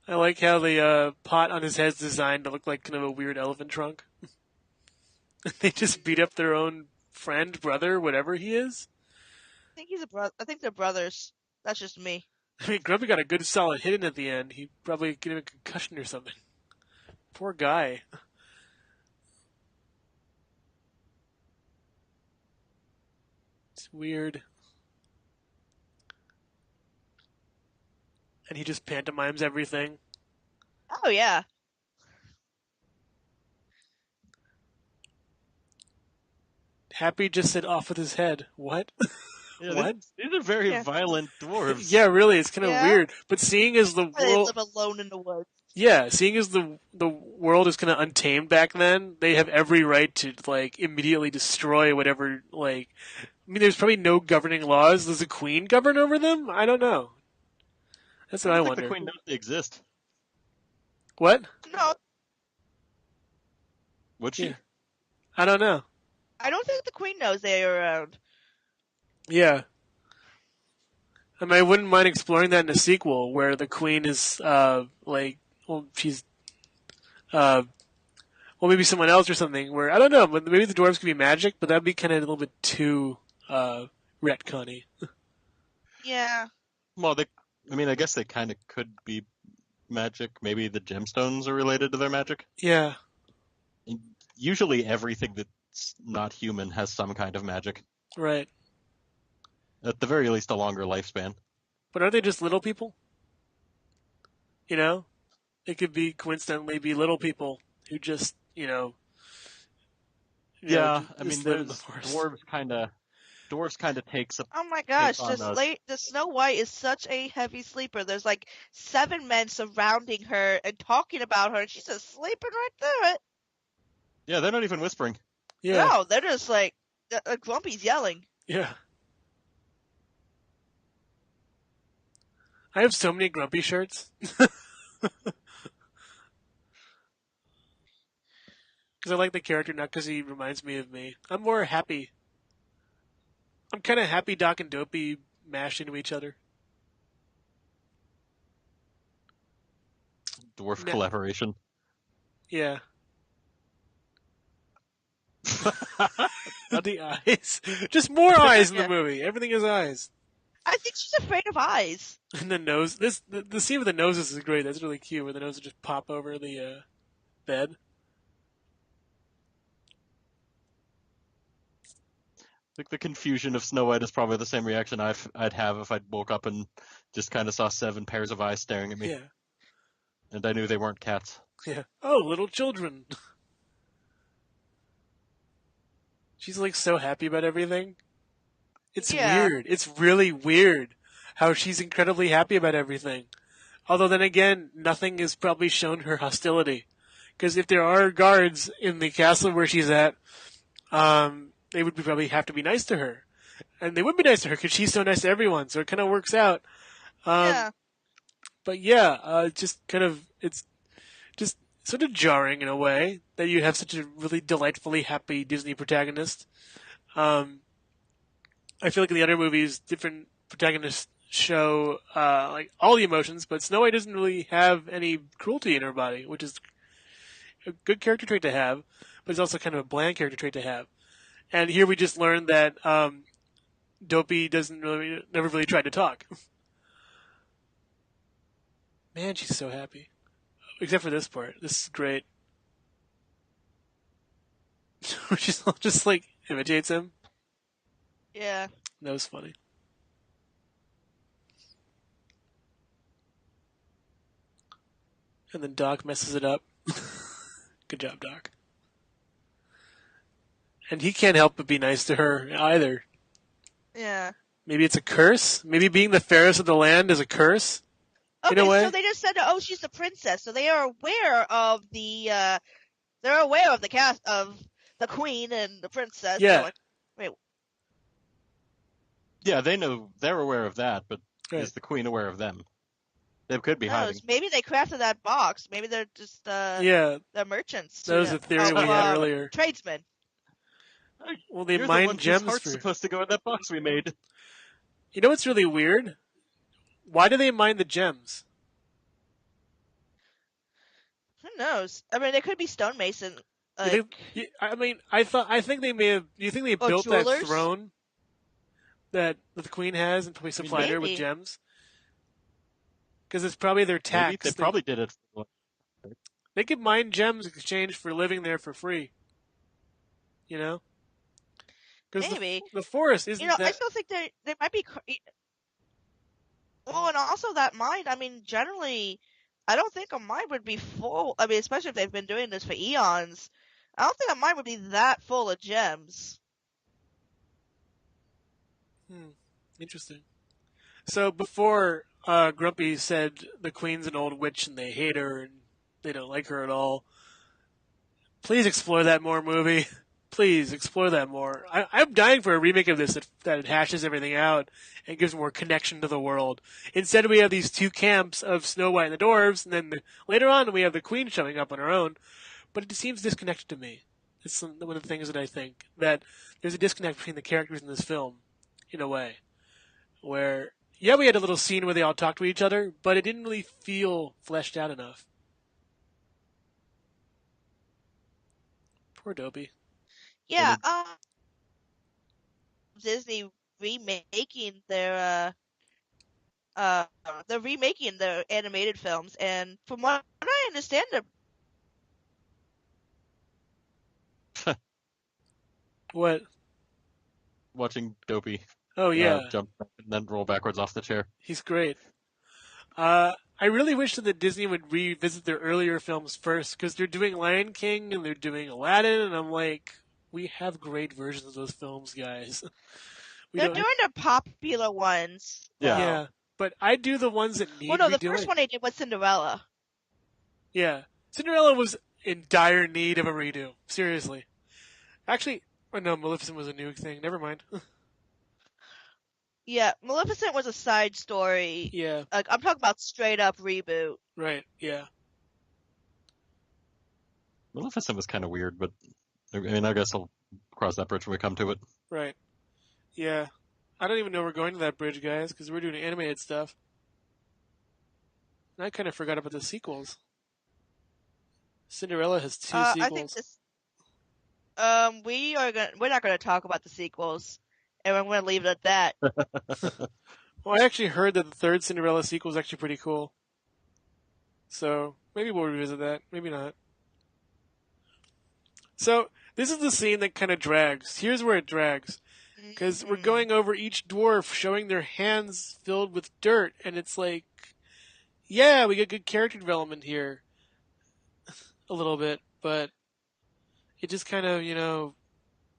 I like how the pot on his head's designed to look like kind of a weird elephant trunk. They just beat up their own friend, brother, whatever he is. I think he's a brother. I think they're brothers. That's just me. I mean, Grumpy got a good solid hit in at the end. He probably get him a concussion or something. Poor guy. It's weird. And he just pantomimes everything. Oh yeah. Happy just said off with his head. What? Yeah, What? these are very Yeah. violent dwarves. Yeah, really, it's kind of Yeah. weird. But seeing as the They world, live alone in the woods. yeah, seeing as the world is kind of untamed back then, they have every right to like immediately destroy whatever. Like, I mean, there's probably no governing laws. Does the queen govern over them? I don't know. That's I what I don't think the wonder. queen knows they exist. What? No, Would she? Yeah. I don't know. I don't think the queen knows they are around. Yeah. I mean, I wouldn't mind exploring that in a sequel where the queen is, like, well, she's, well, maybe someone else or something. Where I don't know, but maybe the dwarves could be magic, but that'd be kind of a little bit too retconny. Yeah. Well, I guess they kind of could be magic. Maybe the gemstones are related to their magic. Yeah, Usually everything that's not human has some kind of magic. right. At the very least, a longer lifespan. But are they just little people? You know? It could be coincidentally be little people who just Yeah, I mean, just live in the there's forest. dwarves kind of Oh my take gosh, on a the Snow White is such a heavy sleeper. There's like 7 men surrounding her and talking about her, and she's just sleeping right through it. yeah. They're not even whispering. Yeah, No, they're just like Grumpy's yelling. yeah. I have so many grumpy shirts because I like the character, not because he reminds me of me. I'm more happy. I'm kind of happy Doc and Dopey mash into each other. Dwarf No, collaboration. yeah, the eyes. Just more eyes in the Yeah, movie. Everything is eyes. I think she's afraid of eyes. And the nose. The scene with the noses is great. That's really cute. Where the noses just pop over the bed. Like the confusion of Snow White is probably the same reaction I'd have if I'd woke up and just kind of saw 7 pairs of eyes staring at me, Yeah, and I knew they weren't cats. yeah. Oh, little children. She's like so happy about everything. It's Yeah, weird. It's really weird how she's incredibly happy about everything. Although then again, nothing has probably shown her hostility. Because if there are guards in the castle where she's at, they would probably have to be nice to her. And they would be nice to her because she's so nice to everyone. So it kind of works out. Um, yeah, but yeah, it's just sort of jarring in a way that you have such a really delightfully happy Disney protagonist. Um, I feel like in the other movies, different protagonists show like all the emotions, but Snow White doesn't really have any cruelty in her body, which is a good character trait to have, but it's also kind of a bland character trait to have. And here we just learned that Dopey never really tried to talk. Man, she's so happy. Except for this part. This is great. She's just like imitates him. yeah. That was funny. And then Doc messes it up. Good job, Doc. And he can't help but be nice to her either. Yeah. Maybe it's a curse? Maybe being the fairest of the land is a curse? In a Okay, way? so they just said, "Oh, she's the princess," so they are aware of they're aware of the cast of the queen and the princess. They're Yeah. like, wait, Yeah, they're aware of that, but Right. is the queen aware of them? They could be who hiding. knows? Maybe they crafted that box. Maybe they're just Yeah. the merchants. That was a theory we had earlier. Tradesmen. Well, they You're the mine one whose gems heart's for. supposed to go in that box we made. You know what's really weird? Why do they mine the gems? Who knows? I mean, they could be stonemason, You like think? I mean, I think they may have. Do you think they or built that jewelers. throne that the queen has and probably supplied her with Maybe. gems? Because it's probably their Maybe tax. they probably did it. They could mine gems in exchange for living there for free. You know? Because Maybe. the forest isn't You know, I that. still think they might be. Well, and also that mine. I mean, generally, I don't think a mine would be full. I mean, especially if they've been doing this for eons. I don't think a mine would be that full of gems. Interesting. So before Grumpy said the queen's an old witch and they hate her and they don't like her at all. Please explore that more, movie. Please explore that more. I'm dying for a remake of this that hashes everything out and gives more connection to the world. Instead, we have these two camps of Snow White and the Dwarves, and then later on we have the Queen showing up on her own. But it seems disconnected to me. It's one of the things that I think that there's a disconnect between the characters in this film, in a way, where yeah, we had a little scene where they all talked to each other, but it didn't really feel fleshed out enough. Poor Dopey. Yeah. Disney remaking their they're remaking their animated films, and from what I understand, What? Watching Dopey Oh yeah, jump and then roll backwards off the chair. he's great. I really wish that Disney would revisit their earlier films first, because they're doing Lion King and they're doing Aladdin, and I'm like, we have great versions of those films, guys. We They're don't. doing the popular ones, Yeah. though. Yeah, but I do the ones that Well, need no, the first redoing. one they did was Cinderella. Yeah, Cinderella was in dire need of a redo. Seriously. Actually, oh no, Maleficent was a new thing. Never mind. Yeah, Maleficent was a side story. Yeah, Like, I'm talking about straight up reboot. right. Yeah, Maleficent was kind of weird, but I mean, I guess I'll cross that bridge when we come to it. right. Yeah. I don't even know we're going to that bridge, guys, because we're doing animated stuff. And I kind of forgot about the sequels. Cinderella has two I think sequels. this. We're not gonna talk about the sequels, and I'm gonna leave it at that. Well, I actually heard that the third Cinderella sequel is actually pretty cool. So maybe we'll revisit that. Maybe not. So this is the scene that kind of drags. Here's where it drags. Because we're going over each dwarf showing their hands filled with dirt, and it's like, yeah, we get good character development here. A little bit, but it just kind of,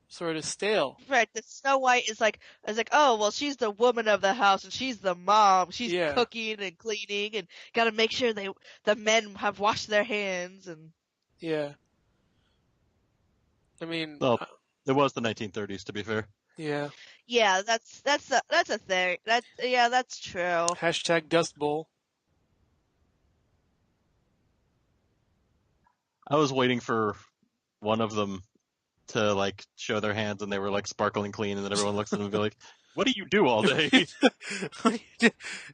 sort of stale. Right, the Snow White is like, oh well, she's the woman of the house and she's the mom. She's Yeah. cooking and cleaning and got to make sure the men have washed their hands and. Yeah. I mean, Well, it was the 1930s, to be fair. yeah. Yeah, that's a thing. That's true. Hashtag Dust Bowl. I was waiting for one of them to like show their hands and they were like sparkling clean, and then everyone looks at them and be like, "What do you do all day?"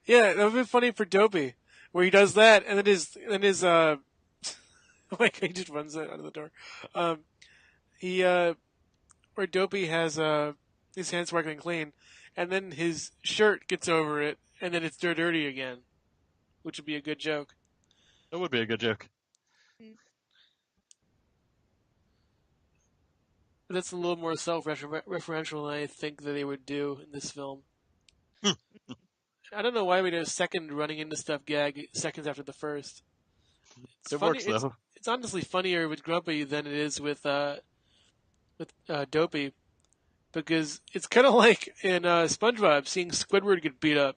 Yeah, that would be funny for Dopey, where he does that, and then his like he just runs out of the door. Where Dopey has his hands sparkling clean, and then his shirt gets over it, and then it's dirty again, which would be a good joke. That would be a good joke. But that's a little more self-referential than I think that they would do in this film. I don't know why we did a second running into stuff gag seconds after the first. It works though. It's honestly funnier with Grumpy than it is with Dopey, because it's kind of like in SpongeBob seeing Squidward get beat up.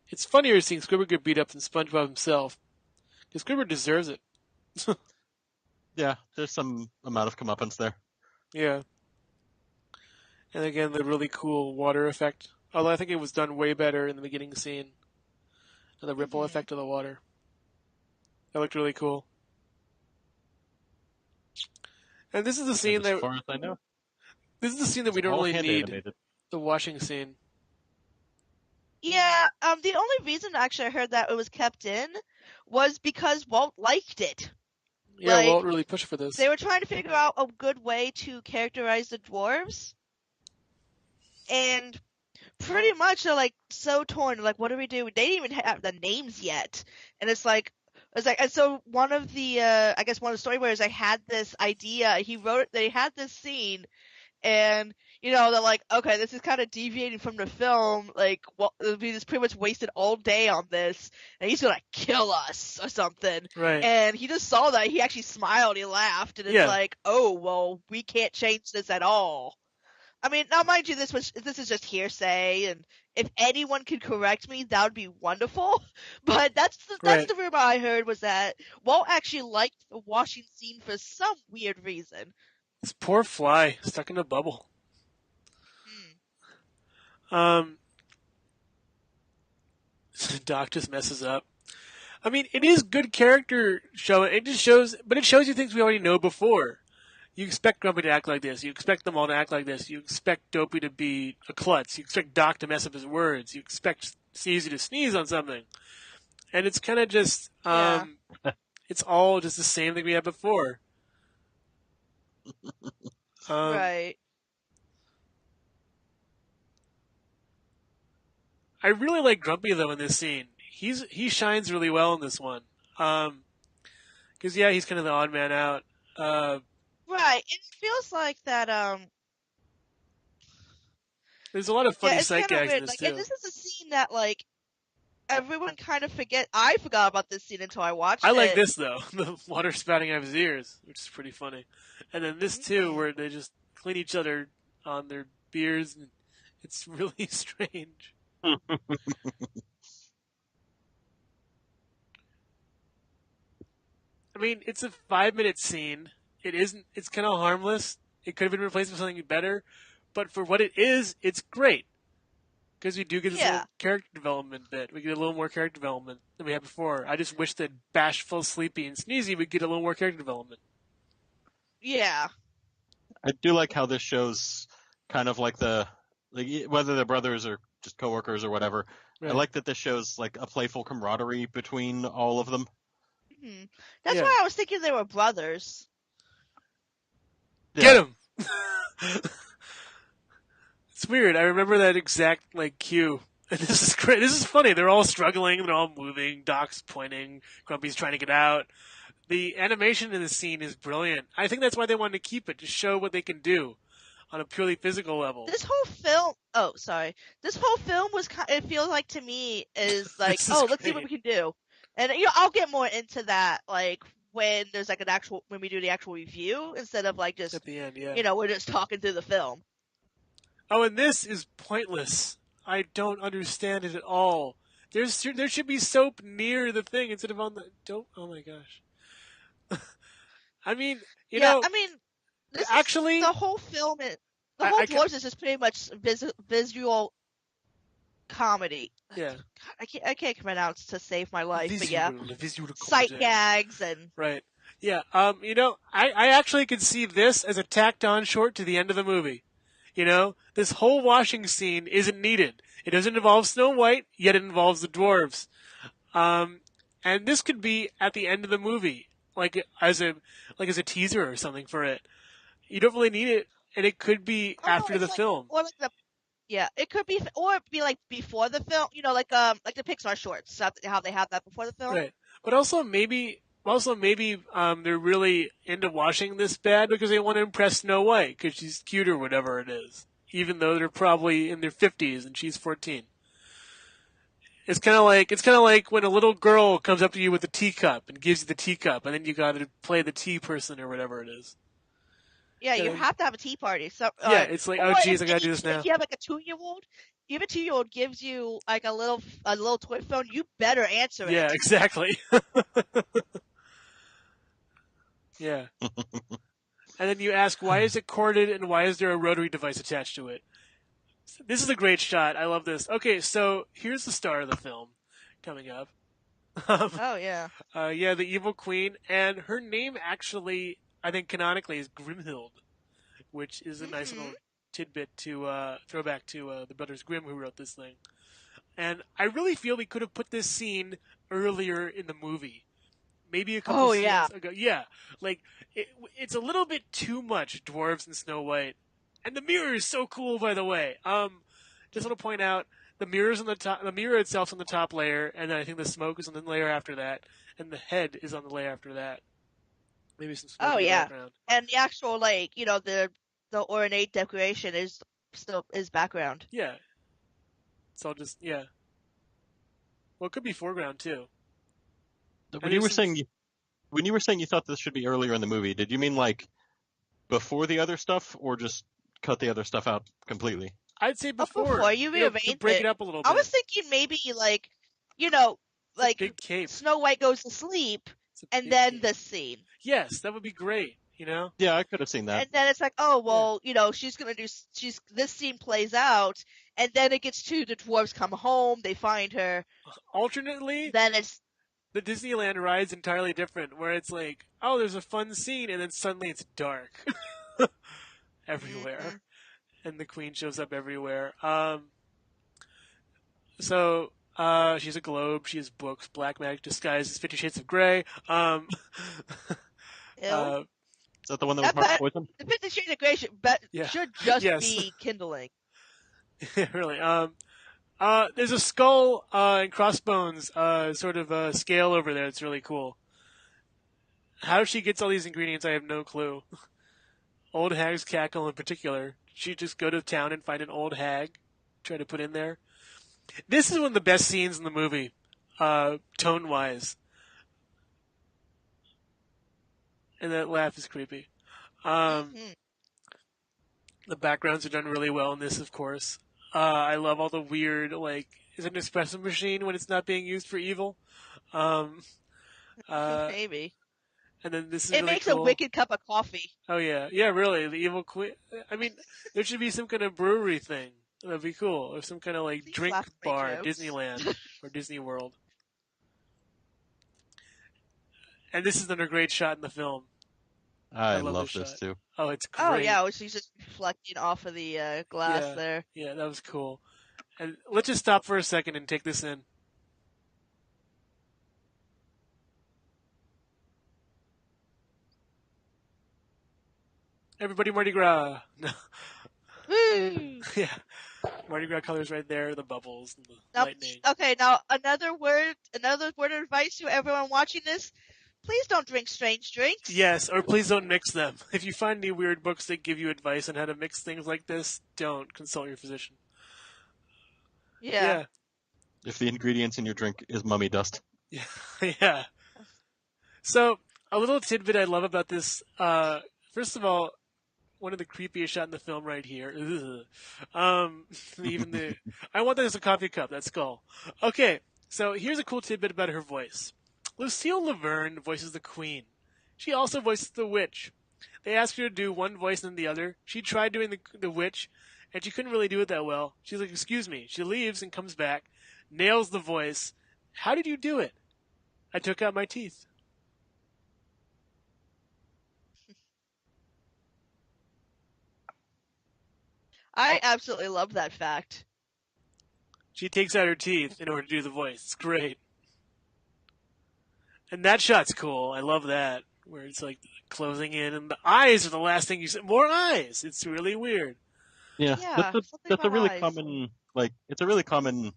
It's funnier seeing Squidward get beat up than SpongeBob himself, because Squidward deserves it. Yeah, there's some amount of comeuppance there. Yeah. And again, the really cool water effect. Although I think it was done way better in the beginning scene. And the ripple effect of the water. That looked really cool. And this is the scene as far as I know, this is the scene that we don't all really hand need. animated. The washing scene. Yeah, the only reason actually I heard that it was kept in was because Walt liked it. Yeah, Like, Walt really pushed for this. They were trying to figure out a good way to characterize the dwarves, and pretty much they're like so torn. Like, what do we do? They didn't even have the names yet, and and so one of the I guess one of the storyboarders like had this idea. He wrote they had this scene, and they're like, okay, this is kind of deviating from the film. Like, well, we just pretty much wasted all day on this, and he's gonna kill us or something. Right. And he just saw that. He actually smiled. He laughed, and it's like, oh well, we can't change this at all. I mean, now mind you, this is just hearsay, and if anyone could correct me, that would be wonderful. But that's the rumor I heard, was that Walt actually liked the washing scene for some weird reason. This poor fly stuck in a bubble. Doc just messes up. I mean, it is good character showing. It just shows, but it shows you things we already know before. You expect Grumpy to act like this. You expect them all to act like this. You expect Dopey to be a klutz. You expect Doc to mess up his words. You expect Sneezy to sneeze on something. And it's kind of just, it's all just the same thing we had before. Right. I really like Grumpy though in this scene. He shines really well in this one. Because he's kind of the odd man out. Right. It feels like that. There's a lot of funny sight gags in this like, too. and this is a scene that, like, everyone kind of forget. I forgot about this scene until I watched I it. like this though, the water spouting out of his ears, which is pretty funny. And then this too, where they just clean each other on their beards, and it's really strange. I mean, it's a 5-minute scene. It isn't. It's kind of harmless. It could have been replaced with something better, but for what it is, it's great. Because we do get this Yeah. little character development bit. We get a little more character development than we had before. I just wish that Bashful, Sleepy, and Sneezy would get a little more character development. Yeah. I do like how this shows kind of like whether they're brothers or just coworkers or whatever. Right. I like that this shows like a playful camaraderie between all of them. Mhm. That's Yeah. why I was thinking they were brothers. Get him! It's weird. I remember that exact cue. And this is great. This is funny. They're all struggling. They're all moving. Doc's pointing. Grumpy's trying to get out. The animation in this scene is brilliant. I think that's why they wanted to keep it, to show what they can do on a purely physical level. This whole film. Oh, sorry. This whole film was. It feels like to me is like, This is let's see what we great. can do, and I'll get more into that when there's when we do the actual review instead of just At the end, yeah. we're just talking through the film. Oh, and this is pointless. I don't understand it at all. There should be soap near the thing instead of on the. Don't. Oh my gosh. I mean, you know. I mean, this actually, the whole film. The whole Dwarves is just pretty much visual comedy. Yeah. I can't pronounce to save my life, but yeah, visual sight comedy. gags and Right. Yeah. I actually could see this as a tacked on short to the end of the movie. This whole washing scene isn't needed. It doesn't involve Snow White, yet it involves the dwarves. And this could be at the end of the movie, as a teaser or something for it. You don't really need it, and it could be after the film. Or it could be, or be before the film. Like the Pixar shorts, how they have that before the film. Right. But also maybe they're really into washing this bad because they want to impress Snow White because she's cute or whatever it is, even though they're probably in their 50s and she's 14. It's kind of like when a little girl comes up to you with a teacup and gives you the teacup, and then you got to play the tea person or whatever it is. Yeah, you have to have a tea party. So yeah, it's like, oh geez, I gotta do this now. If you have a 2-year-old, if a 2-year-old gives you a little toy phone, you better answer it. Yeah, exactly. Yeah. And then you ask, why is it corded and why is there a rotary device attached to it? This is a great shot. I love this. Okay, so here's the star of the film coming up. Oh, yeah. The evil queen. And her name actually, I think canonically, is Grimhild, which is a nice little tidbit to throw back to the Brothers Grimm who wrote this thing. And I really feel we could have put this scene earlier in the movie. Maybe a couple scenes ago. Yeah. It's a little bit too much Dwarves and Snow White. And the mirror is so cool, by the way. Just want to point out, the mirror's on the top. The mirror itself's on the top layer, and then I think the smoke is on the layer after that, and the head is on the layer after that. Maybe some smoke in the background. And the actual the ornate decoration is background. Yeah. It's all just Well, it could be foreground too. When you were saying you thought this should be earlier in the movie, did you mean before the other stuff, or just cut the other stuff out completely? I'd say before. Before you rearrange to break it up a little bit. I was thinking maybe big cape. Snow White goes to sleep, and then the scene. Yes, that would be great. Yeah, I could have seen that. And then it's like, oh well, she's gonna do. This scene plays out, and then it gets to the dwarves come home. They find her. Alternately, then it's the Disneyland ride's entirely different, where it's like, oh, there's a fun scene, and then suddenly it's dark everywhere, and the queen shows up everywhere. So she's a globe. She has books. Black magic disguised as 50 Shades of Grey. Is that the one that was marked poison? The 50 Shades of Grey should just be kindling. Really. There's a skull and crossbones sort of scale over there. It's really cool. How she gets all these ingredients, I have no clue. Old hag's cackle in particular. She'd just go to town and find an old hag, try to put in there. This is one of the best scenes in the movie. tone-wise. And that laugh is creepy. Mhm. The backgrounds are done really well in this, of course. I love all the weird, like, is it an espresso machine when it's not being used for evil? Um, uh, Maybe. and then this is It really makes a cool. wicked cup of coffee. Oh yeah, really, the evil queen. I mean, there should be some kind of brewery thing. That'd be cool, or some kind of like Please drink laugh at my bar, jokes. Disneyland or Disney World. And this is another great shot in the film. I I love this love this shot. too. Oh, it's Oh great. yeah, she's just reflecting off of the glass Yeah, there. yeah, that was cool. And let's just stop for a second and take this in. Everybody, Mardi Gras. No, Woo! yeah, Mardi Gras colors right there, the bubbles, and the Now, lightning. okay, now another word of advice to everyone watching this: please don't drink strange drinks. Yes, or please don't mix them. If you find any weird books that give you advice on how to mix things like this, don't consult your physician. Yeah. Yeah, If the ingredients in your drink is mummy dust. yeah, yeah. So, a little tidbit I love about this. First of all, one of the creepiest shot in the film right here. Ugh. Even the I want that as a coffee cup. That skull. Okay, so here's a cool tidbit about her voice. Lucille Laverne voices the Queen. She also voices the Witch. They asked her to do one voice and then the other. She tried doing the Witch, and she couldn't really do it that well. She's like, "Excuse me." She leaves and comes back, nails the voice. How did you do it? I took out my teeth. I absolutely love that fact. She takes out her teeth in order to do the voice. It's great. And that shot's cool. I love that. Where it's like closing in and the eyes are the last thing you see. More eyes. It's really weird. Yeah, Yeah, something that's a about really eyes. common it's a really common.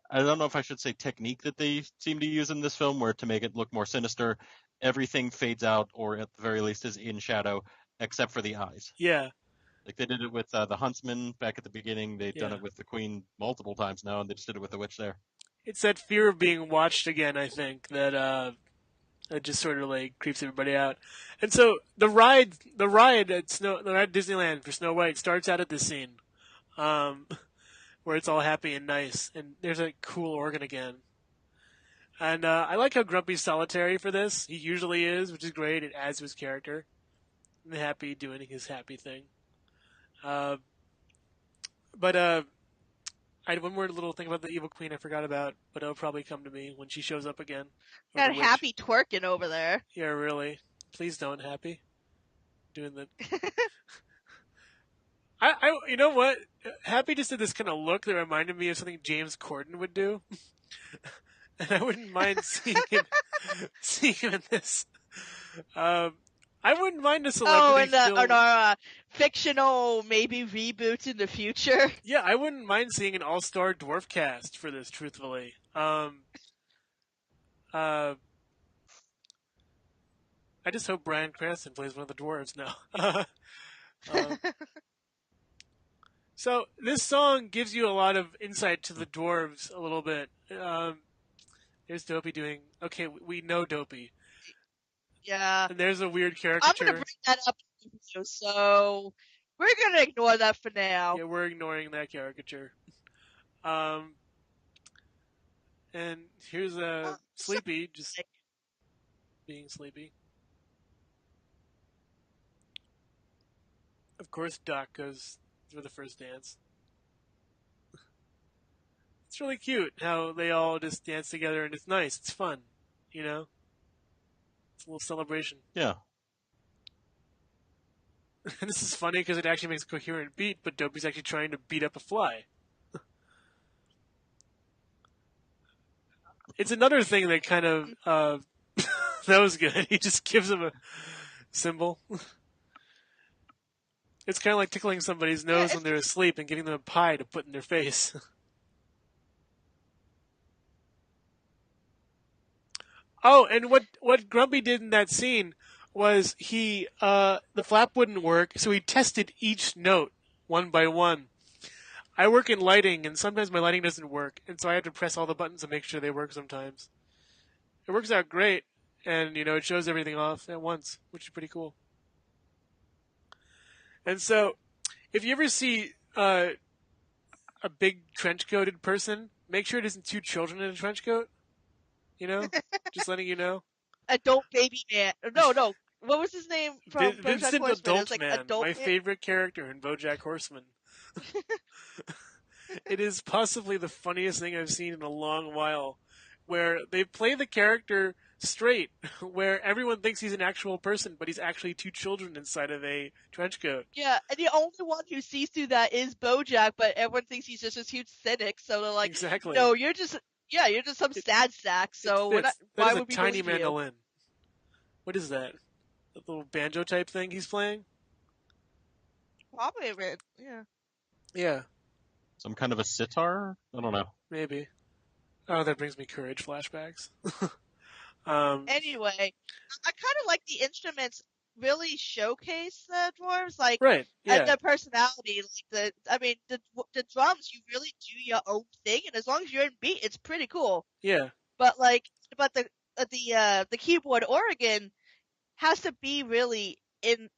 I don't know if I should say technique that they seem to use in this film, where to make it look more sinister, everything fades out, or at the very least is in shadow, except for the eyes. Yeah. Like they did it with the Huntsman back at the beginning. They've done Yeah. it with the Queen multiple times now, and they just did it with the Witch there. It's that fear of being watched again, I think, that just sort of like creeps everybody out. And so the ride the ride at Disneyland for Snow White starts out at this scene. Um where it's all happy and nice, and there's a cool organ again. And I like how Grumpy's solitary for this. He usually is, which is great. It adds to his character. And happy doing his happy thing. Uh, but I had one more little thing about the evil queen I forgot about, but it'll probably come to me when she shows up again. Or Got the witch. Happy twerking over there. Yeah, really. Please don't, Happy. Doing the. You know what? Happy just did this kind of look that reminded me of something James Corden would do, and I wouldn't mind seeing him in this. I wouldn't mind a Oh, celebrity and film. our fictional maybe reboot in the future. Yeah, I wouldn't mind seeing an all-star dwarf cast for this. Truthfully, I just hope Bryan Cranston plays one of the dwarves now. So this song gives you a lot of insight to the dwarves a little bit. There's Dopey doing okay. We know Dopey, Yeah. and there's a weird I'm caricature. gonna bring that up in the video, so we're gonna ignore that for now. Yeah, we're ignoring that caricature. And here's Sleepy just being sleepy. Of course, Doc goes for the first dance. It's really cute how they all just dance together, and it's nice. It's fun, you know. It's a little celebration. Yeah. And this is funny because it actually makes a coherent beat, but Dopey's actually trying to beat up a fly. It's another thing that kind of that was good. He just gives him a symbol. It's kind of like tickling somebody's nose when they're asleep and giving them a pie to put in their face. Oh, and what Grumpy did in that scene was the flap wouldn't work, so he tested each note one by one. I work in lighting, and sometimes my lighting doesn't work, and so I have to press all the buttons to make sure they work sometimes. It works out great, and it shows everything off at once, which is pretty cool. And so, if you ever see a big trench coated person, make sure it isn't two children in a trench coat. Just letting you know. Adult baby man. No. What was his name from BoJack Vincent Horseman? It Adult was like Man, adult my man. favorite character in BoJack Horseman. It is possibly the funniest thing I've seen in a long while, where they play the character straight, where everyone thinks he's an actual person, but he's actually two children inside of a trench coat. Yeah, and the only one who sees through that is BoJack, but everyone thinks he's just this huge cynic. So they're like, Exactly. "No, you're just some sad sack. So we're not. That Why is a would we tiny believe you?" mandolin. What is that? A little banjo type thing he's playing? Probably a bit. Yeah. Yeah, Some kind of a sitar? I don't know. maybe. Oh, that brings me courage flashbacks. Anyway, I kind of like the instruments really showcase the dwarves, like Right. and Yeah. their personality. Like the drums, you really do your own thing, and as long as you're in beat, it's pretty cool. Yeah. But the keyboard organ has to be really in,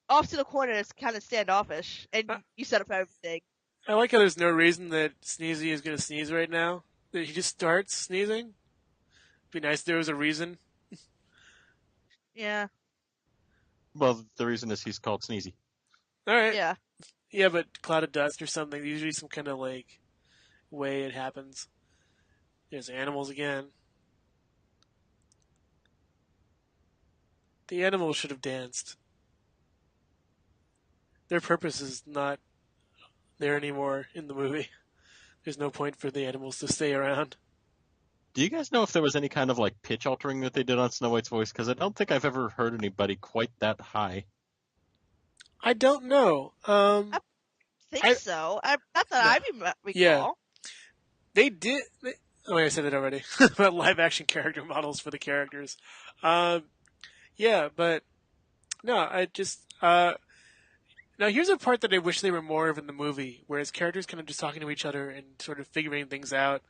off to the corner. It's kind of standoffish, and you set up everything. I like how there's no reason that Sneezy is going to sneeze right now. That he just starts sneezing. Be nice if there was a reason. Yeah. Well, the reason is he's called Sneezy. All right. Yeah. Yeah, but cloud of dust or something. Usually some kind of like way it happens. There's animals again. The animals should have danced. Their purpose is not there anymore in the movie. There's no point for the animals to stay around. Do you guys know if there was any kind of like pitch altering that they did on Snow White's voice? Because I don't think I've ever heard anybody quite that high. I don't know. Think so. Not that I recall. Yeah. They did. Oh, I said it already. About live action character models for the characters. Yeah, but no, I just. Now, here's a part that I wish they were more of in the movie, whereas characters kind of just talking to each other and sort of figuring things out.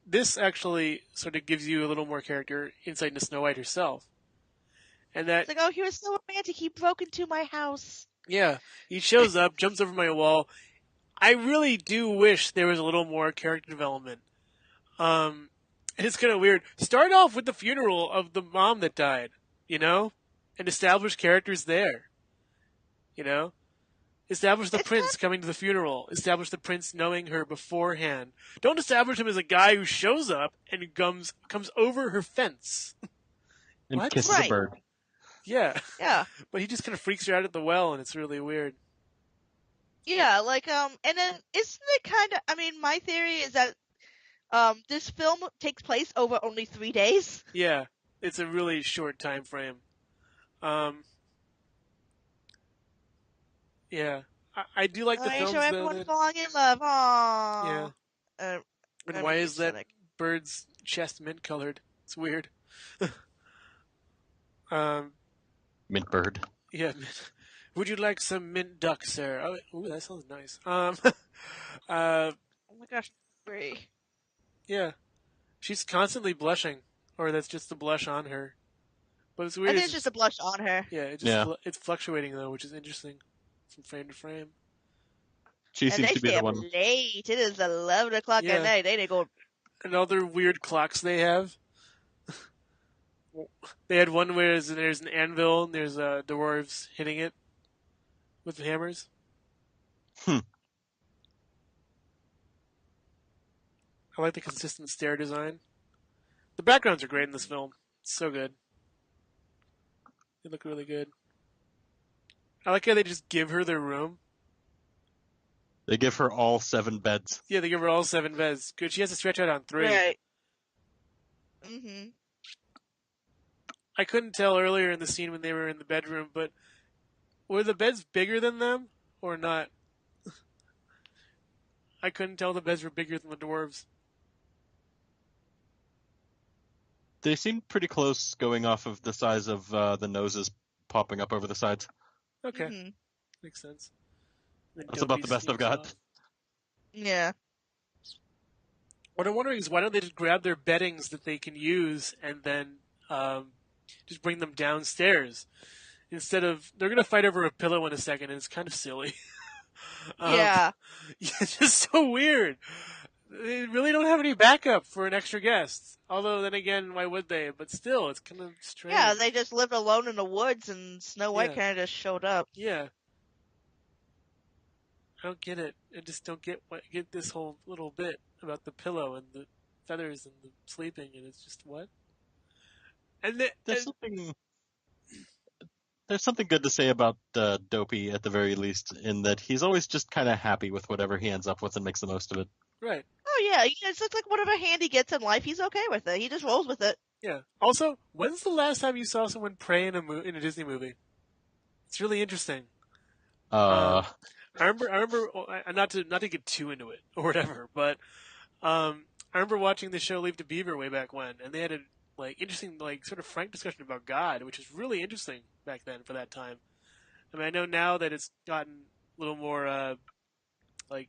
This actually sort of gives you a little more character insight into Snow White herself. And that. It's like, oh, he was so romantic, he broke into my house. Yeah, he shows up, jumps over my wall. I really do wish there was a little more character development. And it's kind of weird. Start off with the funeral of the mom that died, and establish characters there. Establish the prince coming to the funeral. Establish the prince knowing her beforehand. Don't establish him as a guy who shows up and comes over her fence. And What? kisses a bird. Yeah. Yeah. But he just kind of freaks her out at the well, and it's really weird. Yeah, and then isn't it kind of, my theory is that, this film takes place over only 3 days. Yeah. It's a really short time frame. Yeah. I do like the films, Show though. everyone falling in love. Aww. Yeah. And I'm why a is that cynic. bird's chest mint colored? It's weird. Mint bird. Yeah. Would you like some mint duck, sir? Oh, ooh, that sounds nice. Oh my gosh, great. Yeah. She's constantly blushing, or that's just the blush on her. But it's weird. I think it's just a blush on her. Yeah, it's fluctuating though, which is interesting from frame to frame. She And seems they to be stay the up one. late. It is 11 o'clock Yeah. at night. They didn't go. And all their weird clocks they have. They had one where there's an anvil and there's dwarves hitting it with hammers. I like the consistent stair design. The backgrounds are great in this film. It's so good. They look really good. I like how they just give her their room. They give her all 7 beds. Yeah, they give her all 7 beds. Good. She has to stretch out on 3. Right. Mm-hmm. I couldn't tell earlier in the scene when they were in the bedroom, but were the beds bigger than them or not? I couldn't tell the beds were bigger than the dwarves. They seem pretty close going off of the size of the noses popping up over the sides. Okay. Mm-hmm. Makes sense. And That's about Dopey the best I've sneaks got. off. Yeah. What I'm wondering is why don't they just grab their beddings that they can use and then just bring them downstairs instead of they're gonna fight over a pillow in a second, and it's kind of silly. um, Yeah. yeah, it's just so weird. They really don't have any backup for an extra guest. Although then again, why would they? But still, it's kind of strange. Yeah, they just lived alone in the woods and Snow White Yeah. kind of just showed up. Yeah. I don't get it. I just don't get this whole little bit about the pillow and the feathers and the sleeping, and it's just what? And There's something good to say about Dopey at the very least, in that he's always just kind of happy with whatever he ends up with and makes the most of it. right. Oh yeah, it's just like whatever hand he gets in life, he's okay with it. He just rolls with it. Yeah. Also, when's the last time you saw someone pray in a Disney movie? It's really interesting. Uh, I remember, not to get too into it or whatever, but I remember watching the show Leave to Beaver way back when, and they had a interesting sort of frank discussion about God, which is really interesting back then for that time. I mean, I know now that it's gotten a little more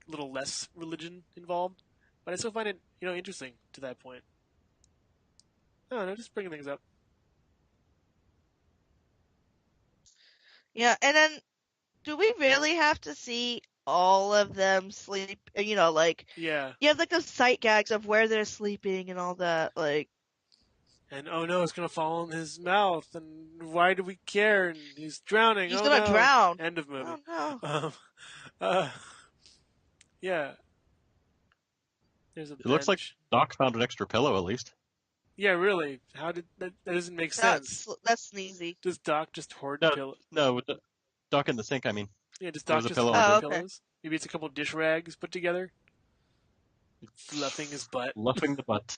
little less religion involved, but I still find it interesting to that point. I don't know, just bringing things up. Yeah, and then do we really have to see all of them sleep? Like Yeah. you have like the sight gags of where they're sleeping and all that. Like, And oh no, it's gonna fall in his mouth, and why do we care? And he's drowning. he's Oh gonna no! drown. End of movie. Oh no. Um, uh, yeah. There's a it looks like bench. Doc found an extra pillow at least. Yeah, really. How did that? That doesn't make sense. That's sneezy. Does Doc just hoard No, pillows? no, with the Doc in the sink. I mean, Yeah, does there Doc was a just pillow hoard under. Oh, okay. pillows? Maybe it's a couple dish rags put together. Fluffing his butt. Luffing the butt.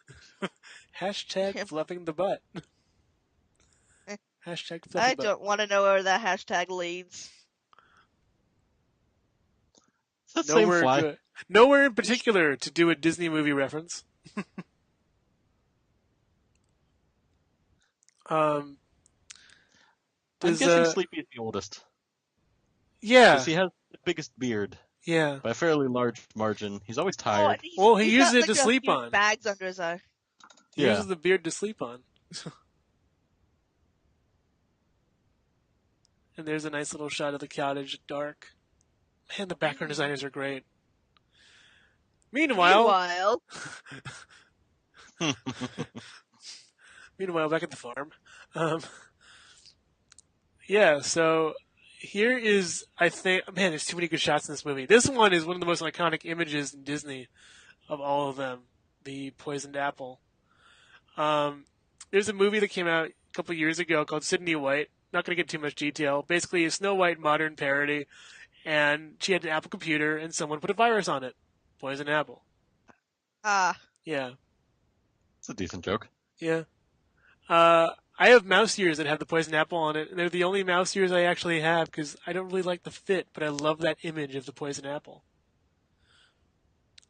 Hashtag fluffing the butt. Hashtag fluffy I butt. don't want to know where that hashtag leads. It's that same fly. Nowhere in particular to do a Disney movie reference. I'm guessing Sleepy is the oldest. Yeah. Because he has the biggest beard. Yeah. By a fairly large margin. He's always tired. Well, he uses it got, to sleep huge on. Bags under his eye. He uses the beard to sleep on. And there's a nice little shot of the cottage at dark. Man, the background designers are great. Meanwhile, back at the farm. Yeah, so here is, I think, man, there's too many good shots in this movie. This one is one of the most iconic images in Disney of all of them, the poisoned apple. There's a movie that came out a couple years ago called Sydney White. Not going to get too much detail. Basically, a Snow White modern parody, and she had an Apple computer, and someone put a virus on it. Poison apple. Ah. Yeah. It's a decent joke. Yeah. I have mouse ears that have the poison apple on it, and they're the only mouse ears I actually have because I don't really like the fit, but I love that image of the poison apple.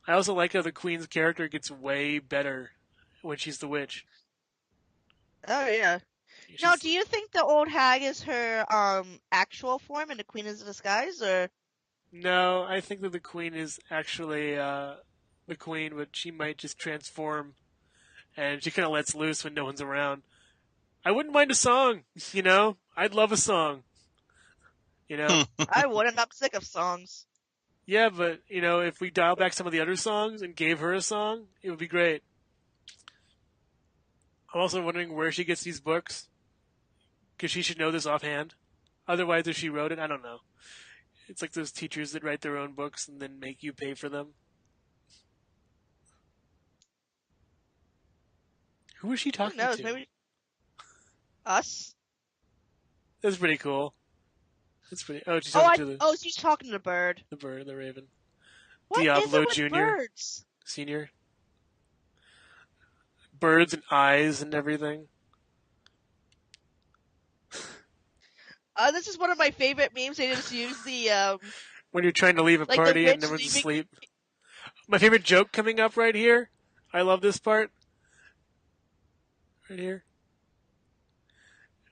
I also like how the Queen's character gets way better when she's the witch. Oh yeah. Now, do you think the old hag is her actual form and the Queen is a disguise, or? No, I think that the Queen is actually the Queen, but she might just transform, and she kind of lets loose when no one's around. I wouldn't mind a song, I'd love a song, I wouldn't. I'm sick of songs. Yeah, but, if we dial back some of the other songs and gave her a song, it would be great. I'm also wondering where she gets these books, because she should know this offhand. Otherwise, if she wrote it, I don't know. It's like those teachers that write their own books and then make you pay for them. Who is she talking Who knows? to? Maybe us. That's pretty cool. That's pretty. Oh, she's talking to she's talking to the bird. the bird, the raven. What Diablo is it with Jr. birds? Senior. Birds and eyes and everything. This is one of my favorite memes. They just use the When you're trying to leave a like the party and witch everyone's leaving- asleep. My favorite joke coming up right here. I love this part. Right here.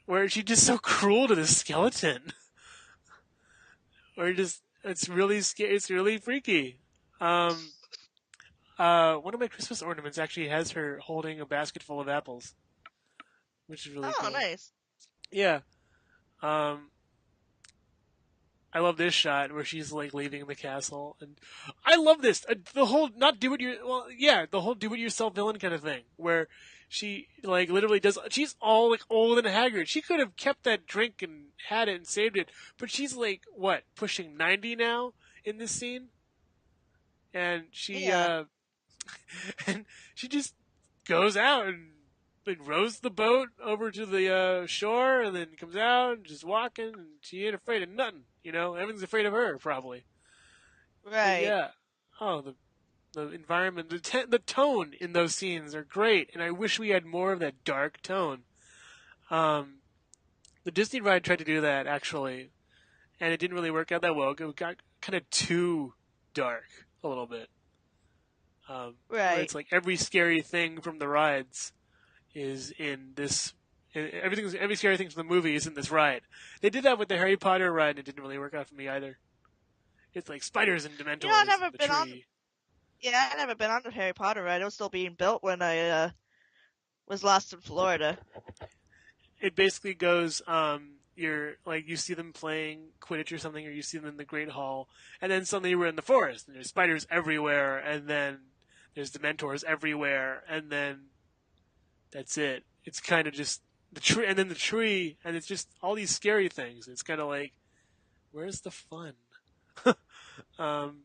Where she's just so cruel to this skeleton. Or just, It's really scary. It's really freaky. Um, one of my Christmas ornaments actually has her holding a basket full of apples, which is really Oh, cool. nice. Yeah. Um, I love this shot where she's like leaving the castle, and I love this. The whole not do it your well, yeah, the whole do it yourself villain kind of thing where she like literally does. She's all like old and haggard. She could have kept that drink and had it and saved it, but she's like what pushing 90 now in this scene, and Yeah. and she just goes out and rows the boat over to the shore, and then comes out and just walking, and she ain't afraid of nothing. You know, everything's afraid of her probably. But Right. yeah, oh the environment, the tone in those scenes are great, and I wish we had more of that dark tone. Um, the Disney ride tried to do that actually, and it didn't really work out that well. It got kind of too dark a little bit. Where Right. it's like every scary thing from the rides is in this. Every scary thing from the movie is in this ride. They did that with the Harry Potter ride, and it didn't really work out for me either. It's like spiders and I've Dementors, never the been on. tree. Yeah, I've never been on the Harry Potter ride. It was still being built when I was lost in Florida. It basically goes, you're like you see them playing Quidditch or something, or you see them in the Great Hall, and then suddenly we're in the forest, and there's spiders everywhere, and then there's Dementors everywhere, and then that's it. It's kind of just the tree, and then the tree, and it's just all these scary things. It's kind of like, where's the fun? um,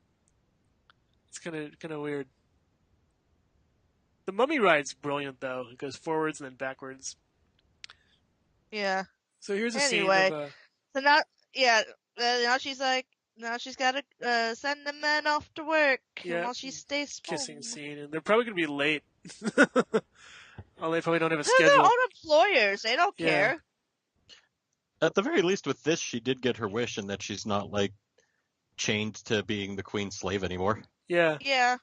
it's kind of weird. The Mummy ride's brilliant though. It goes forwards and then backwards. Yeah. So here's a scene of Anyway, so now, yeah, now she's got to send the men off to work yeah, while she stays kissing home. scene, and they're probably gonna be late. Oh, they probably don't have a They're their schedule. own employers. They don't Yeah. care. At the very least, with this, she did get her wish, in that she's not like chained to being the queen's slave anymore. Yeah, Yeah.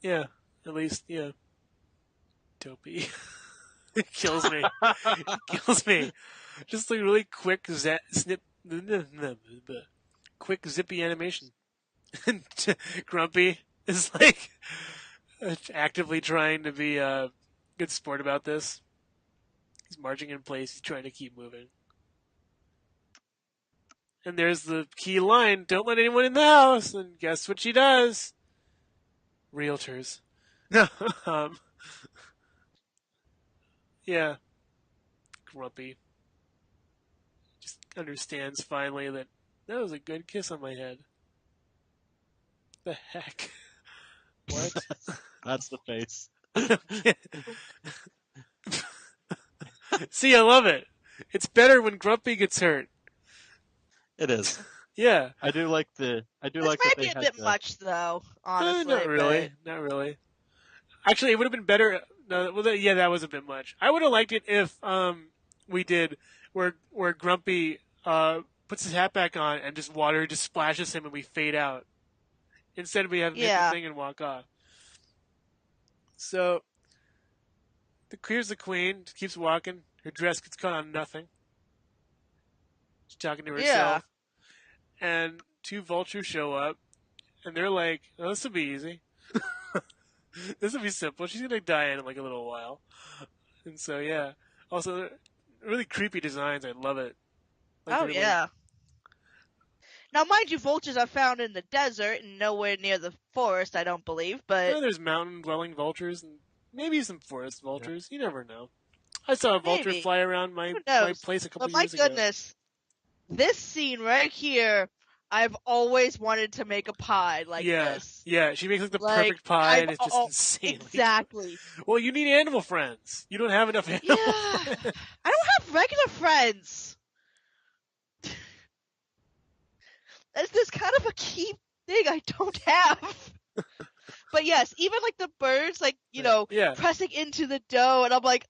yeah. At least, yeah. Dopey. It kills me. It kills me. Just like really quick quick zippy animation. Grumpy is like actively trying to be a good sport about this. He's marching in place. He's trying to keep moving. And there's the key line: "Don't let anyone in the house." And guess what she does? Realtors. No. Yeah. Grumpy. Just understands finally that was a good kiss on my head. The heck? What? That's the face. See, I love it. It's better when Grumpy gets hurt. It is. Yeah. I do like This that might they be a had bit the, much, though, honestly. Not really. Not really. Actually, it would have been better. No, well, yeah, that was a bit much. I would have liked it if we did where Grumpy puts his hat back on and just water just splashes him and we fade out. Instead, we have him hit the Yeah. thing and walk off. So here's the queen. Just keeps walking. Her dress gets caught on nothing. She's talking to herself. And two vultures show up, and they're like, "Oh, this will be easy. This will be simple. She's gonna die in like a little while." And so yeah. Also, really creepy designs. I love it. Like, Oh, really, yeah. Now, mind you, vultures are found in the desert and nowhere near the forest, I don't believe, but there's mountain-dwelling vultures and maybe some forest vultures. You never know. I saw a vulture maybe. fly around my Who knows? place a couple But my years ago. goodness, this scene right here, I've always wanted to make a pie like this. Yeah, she makes like the Like, perfect pie, and I've it's just al- insanely Exactly. Well, you need animal friends. You don't have enough animal Yeah. friends. I don't have regular friends. That's this kind of a key thing I don't have. But yes, even like the birds, like, Yeah. pressing into the dough, and I'm like,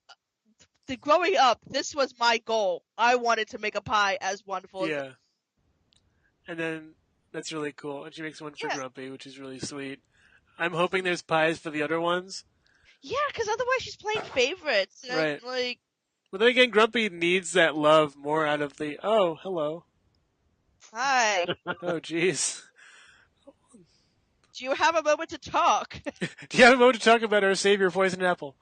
growing up, this was my goal. I wanted to make a pie as wonderful as Yeah. And then that's really cool. And she makes one for Yeah. Grumpy, which is really sweet. I'm hoping there's pies for the other ones. Yeah, because otherwise she's playing favorites. And Right. like, But then again, Grumpy needs that love more out of the, oh, hello. Hi. Oh, jeez. Do you have a moment to talk? Do you have a moment to talk about our savior, Poison Apple?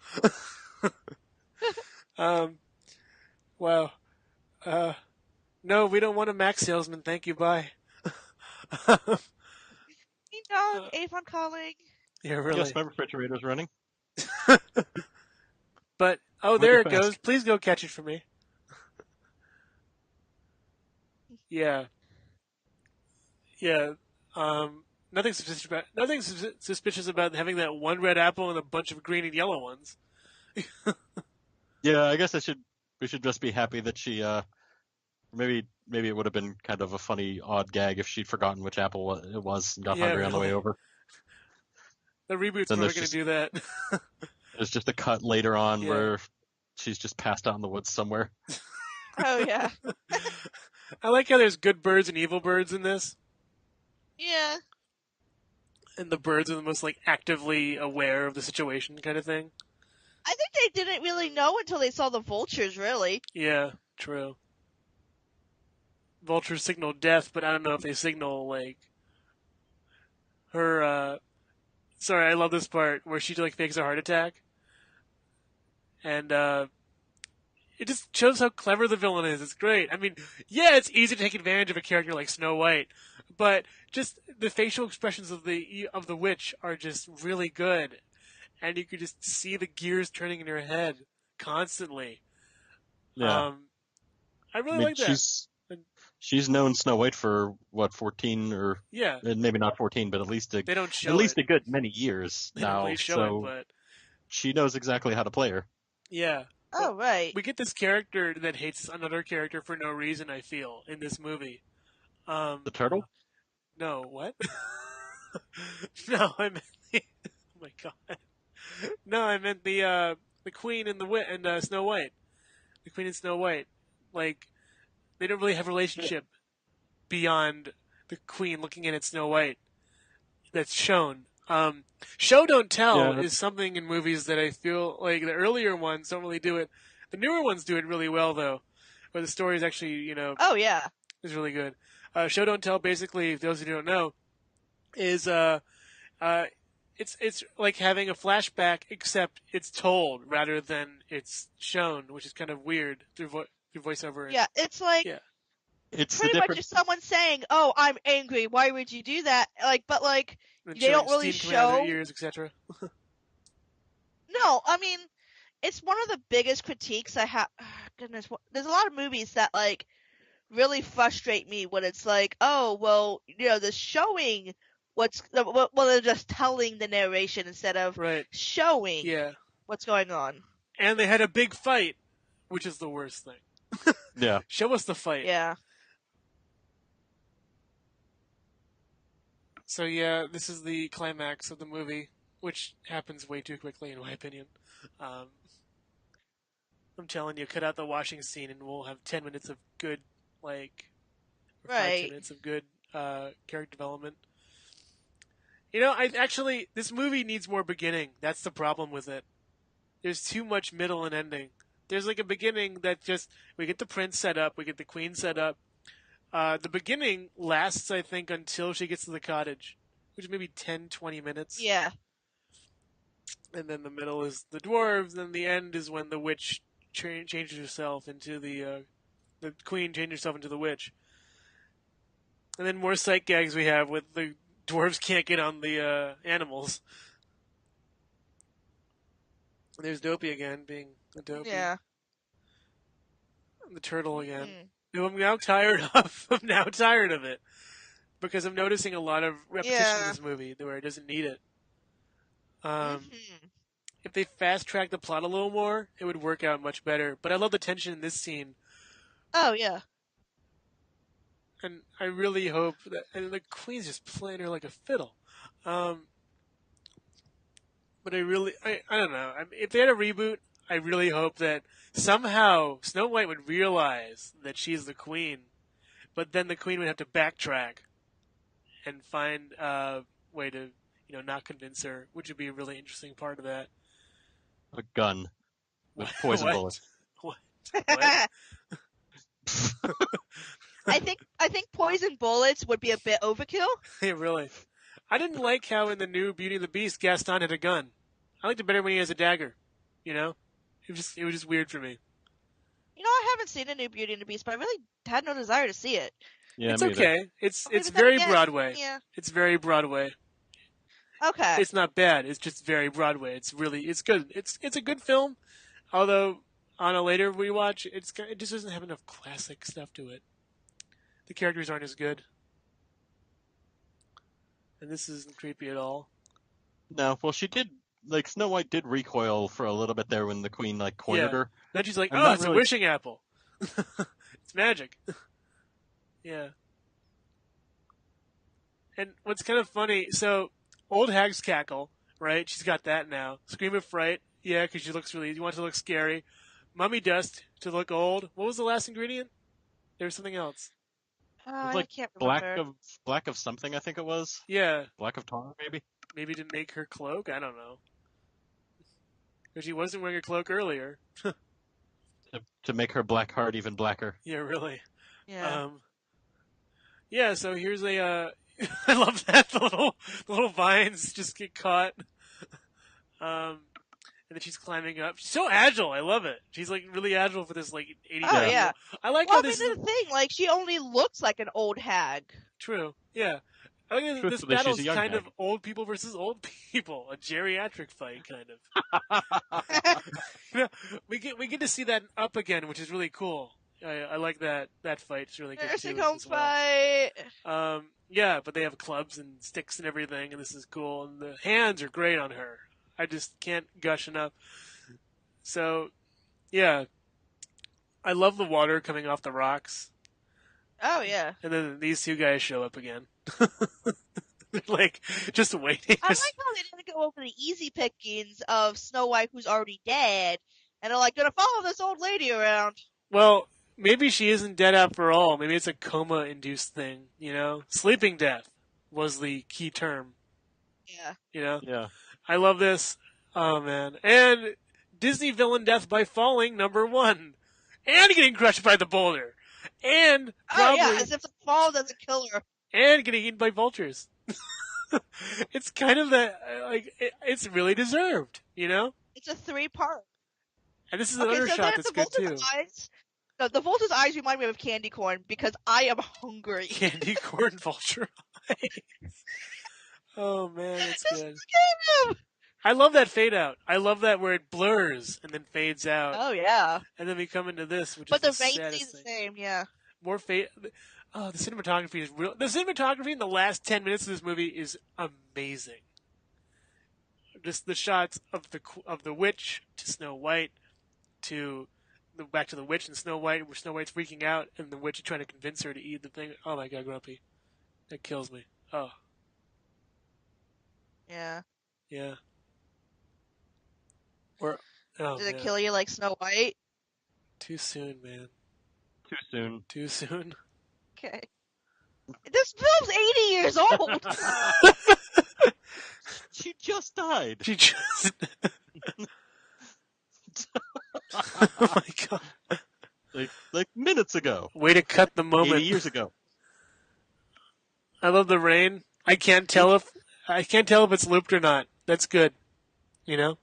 um, wow. No, we don't want a Mac salesman. Thank you. Bye. Ding dong, Avon calling. Yeah, Yes, really. my refrigerator's running. But oh, Make it there it fast. goes. Please go catch it for me. Yeah, yeah. Nothing suspicious about having that one red apple and a bunch of green and yellow ones. Yeah, I guess we should just be happy that she maybe it would have been kind of a funny odd gag if she'd forgotten which apple it was and got Yeah, hungry on the way really. over. The reboot's Then probably going to do that. there's just a cut later on Yeah. where she's just passed out in the woods somewhere. Oh yeah. I like how there's good birds and evil birds in this, Yeah. and the birds are the most like actively aware of the situation kind of thing. I think they didn't really know until they saw the vultures, really. Yeah, true. Vultures signal death, but I don't know if they signal like her. Sorry, I love this part where she like fakes a heart attack, and it just shows how clever the villain is. It's great. I mean, yeah, it's easy to take advantage of a character like Snow White, but just the facial expressions of the witch are just really good, and you could just see the gears turning in her head constantly. Yeah, Um, I I really mean like that. And she's known Snow White for what 14 or yeah, maybe not 14, but they don't at show it. least a good many years They don't now. really show it, So but she knows exactly how to play her. yeah. But Oh right. we get this character that hates another character for no reason. I feel in this movie. The Um, turtle? no, what? No, I meant the. Oh my god. No, I meant the Queen and Snow White. The Queen and Snow White. Like they don't really have a relationship beyond the Queen looking in at Snow White. That's shown. Show don't tell Yeah, is something in movies that I feel like the earlier ones don't really do it. The newer ones do it really well though, where the story is actually Oh yeah. is really good. Show don't tell basically, if those who don't know, is uh, it's like having a flashback except it's told rather than it's shown, which is kind of weird through voiceover and Yeah. It's like yeah, it's the pretty much if difference. someone saying, "Oh, I'm angry. Why would you do that?" But and they showing don't really steam coming out of their show. ears, etc. No, I mean, it's one of the biggest critiques I have. Goodness, there's a lot of movies that really frustrate me when it's like, oh, well, the showing well, they're just telling the narration instead of Right? showing Yeah, what's going on. and they had a big fight, which is the worst thing. Yeah, Show us the fight. Yeah. So yeah, this is the climax of the movie, which happens way too quickly in my opinion. Um, I'm telling you, cut out the washing scene, and we'll have 10 minutes of good, like, or five ten Right. minutes of good character development. I actually this movie needs more beginning. That's the problem with it. There's too much middle and ending. There's like a beginning that just we get the prince set up, we get the queen set up. The beginning lasts, I think, until she gets to the cottage, which is maybe 10-20 minutes. Yeah. And then the middle is the dwarves, and the end is when the witch changes herself into the queen changes herself into the witch. And then more sight gags we have with the dwarves can't get on the animals. There's Dopey again, being the Dopey. Yeah. The turtle again. Mhm. Who I'm now tired of. I'm now tired of it. Because I'm noticing a lot of repetition in Yeah. this movie where it doesn't need it. Um, Mhm. if they fast track the plot a little more, it would work out much better. But I love the tension in this scene. Oh yeah. And I really hope that. And the Queen's just playing her like a fiddle. Um, but I don't know. If they had a reboot, I really hope that somehow Snow White would realize that she's the Queen, but then the Queen would have to backtrack and find a way to, not convince her, which would be a really interesting part of that. a gun with What? poison What? bullets. What? What? I think poison bullets would be a bit overkill. Yeah, really. I didn't like how in the new Beauty and the Beast Gaston had a gun. I liked it better when he has a dagger. You know, it was just weird for me. You know, I haven't seen a new Beauty and the Beast, but I really had no desire to see it. Yeah, It's me either. okay. It's Okay, it's but then very again, Broadway. yeah. It's very Broadway. Okay. It's not bad. It's just very Broadway. It's good. It's a good film. Although on a later rewatch, it just doesn't have enough classic stuff to it. The characters aren't as good, and this isn't creepy at all. No, well, she did, like, Snow White did recoil for a little bit there when the queen, like, cornered Yeah. her. Then she's like, And "Oh, that it's a really- wishing apple. It's magic." Yeah. And what's kind of funny, so old hag's cackle, right? She's got that now. Scream of fright, yeah, because she looks really. You want it to look scary. Mummy dust to look old. What was the last ingredient? There was something else. Oh, It was I like can't black remember. of something, I think it was. Yeah, Black of tar, maybe? maybe to make her cloak. I don't know. Because she wasn't wearing a cloak earlier. To make her black heart even blacker. Yeah, really. Yeah. Yeah. So here's a. I love that the little vines just get caught. And then she's climbing up. She's so agile. I love it. She's like really agile for this like 80. Oh yeah. I like Well, how I mean, this is the thing, like, she only looks like an old hag. true. Yeah. I like that this Truthfully, battle she's a is young kind hag. of old people versus old people, a geriatric fight kind of. You know, we get to see that up again, which is really cool. I like that fight. It's really good Nursing too home as well. fight. Yeah, but they have clubs and sticks and everything, and this is cool. And the hands are great on her. I just can't gush enough. So, yeah, I love the water coming off the rocks, Oh yeah. and then these two guys show up again. They're like just waiting. I like how they didn't go over the easy pickings of Snow White, who's already dead, and they're like gonna follow this old lady around. Well, maybe she isn't dead after all. Maybe it's a coma-induced thing. You know, sleeping death was the key term. Yeah. You know, Yeah. I love this. Oh man, and Disney villain death by falling #1, and getting crushed by the boulder, and probably Oh yeah, as if the fall doesn't kill her. and getting eaten by vultures. It's kind of that like it's really deserved, you know. It's a 3-part. And this is Okay, another so shot then that's the good Volta's too. eyes. No, the Volta's eyes remind me of candy corn because I am hungry. Candy corn vulture eyes. Oh man, that's Just good. look at him! I love that fade out. I love that where it blurs and then fades out, Oh yeah, and then we come into this, which but the is the rain saddest stays the thing. same. Yeah. More fade. Oh, the cinematography is real. The cinematography in the last 10 minutes of this movie is amazing. Just the shots of the witch to Snow White to back to the witch and Snow White, where Snow White's freaking out and the witch is trying to convince her to eat the thing. Oh my god, Grumpy, that kills me. Oh Yeah. yeah. Or oh Did it man, kill you like Snow White? too soon, man. Too soon. Too soon. Okay. This film's 80 years old. She just died. She just. Oh my god. Like minutes ago. Way to cut the 80 moment. years ago. I love the rain. I can't tell if it's looped or not. That's good. You know?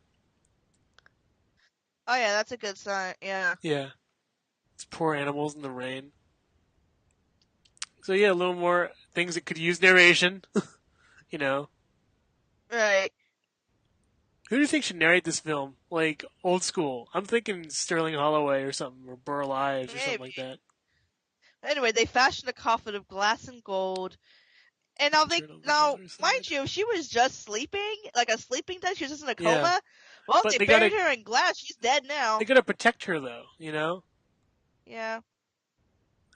Oh yeah, that's a good sign. Yeah. Yeah. It's poor animals in the rain. So yeah, a little more things that could use narration. You know. Right. Who do you think should narrate this film? Like old school. I'm thinking Sterling Holloway or something, or Burl Ives or something like that. Anyway, they fashioned a coffin of glass and gold. And now Turn over now, the other side. mind you, if she was just sleeping, like a sleeping death, she was just in a coma. Yeah. Well, But they they buried gotta- her in glass. She's dead now. They gotta protect her though, you know? Yeah.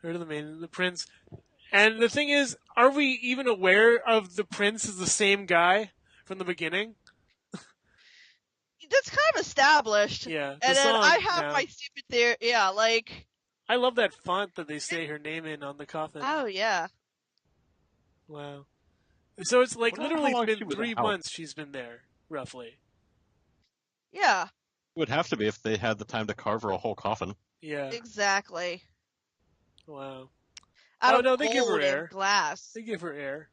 Her to the prince. And the thing is, are we even aware of the prince as the same guy from the beginning? That's kind of established. Yeah. The And then song I have now. my stupid theory. Yeah, like. I love that font that they say her name in on the coffin. Oh yeah. Wow. So it's like Wonder how literally long been she was 3 out. months she's been there, roughly. Yeah. It would have to be if they had the time to carve her a whole coffin. Yeah. Exactly. Wow. out Oh of no, they give her gold and air. glass. They give her air.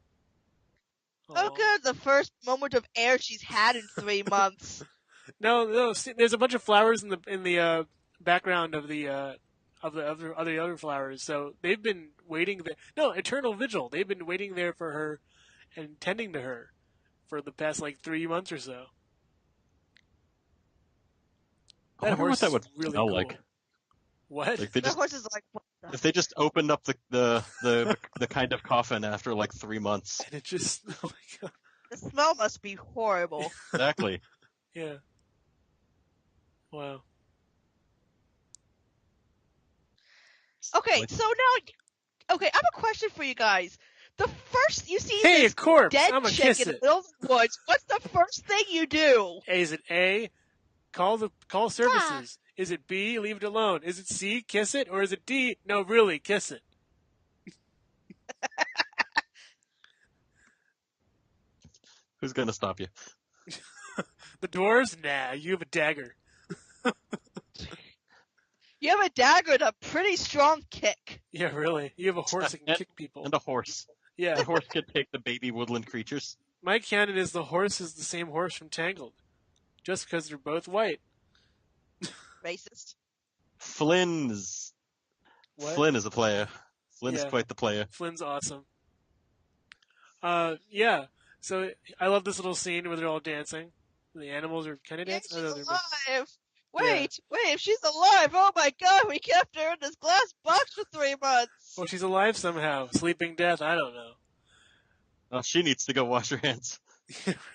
Oh, Aw. good. The first moment of air she's had in 3 months. No. See, there's a bunch of flowers in the background of the other flowers. So they've been waiting there. No, eternal vigil. They've been waiting there for her and tending to her for the past like 3 months or so. I That wonder what horse that is would really smell cool. like. What? Like they The just horse is like, what the? if they just opened up the kind of coffin after like 3 months. And it just oh my god. The smell must be horrible. Exactly. Yeah. Wow. Okay, Like, so now, okay, I have a question for you guys. The first you see Hey, a this corpse! dead I'ma chick kiss in the it. middle of the woods, what's the first thing you do? Is it A, call services? Is it B, leave it alone? Is it C, kiss it? Or is it D, no really, kiss it? who's gonna stop you? The dwarves? Nah, you have a dagger. You have a dagger and a pretty strong kick. Yeah, really. You have a horse that can And- kick people. And a horse. Yeah. The horse could take the baby woodland creatures. My canon is the horse is the same horse from Tangled. Just because they're both white. Racist. Flynn's. What? Flynn is a player. Flynn's Yeah. quite the player. Flynn's awesome. Yeah. So I love this little scene where they're all dancing. The animals are kind of Yeah, dancing. she's Oh, no, they're alive. Wait, if she's alive, oh my god, we kept her in this glass box for 3 months. well, she's alive somehow. Sleeping death. I don't know. Oh, she needs to go wash her hands.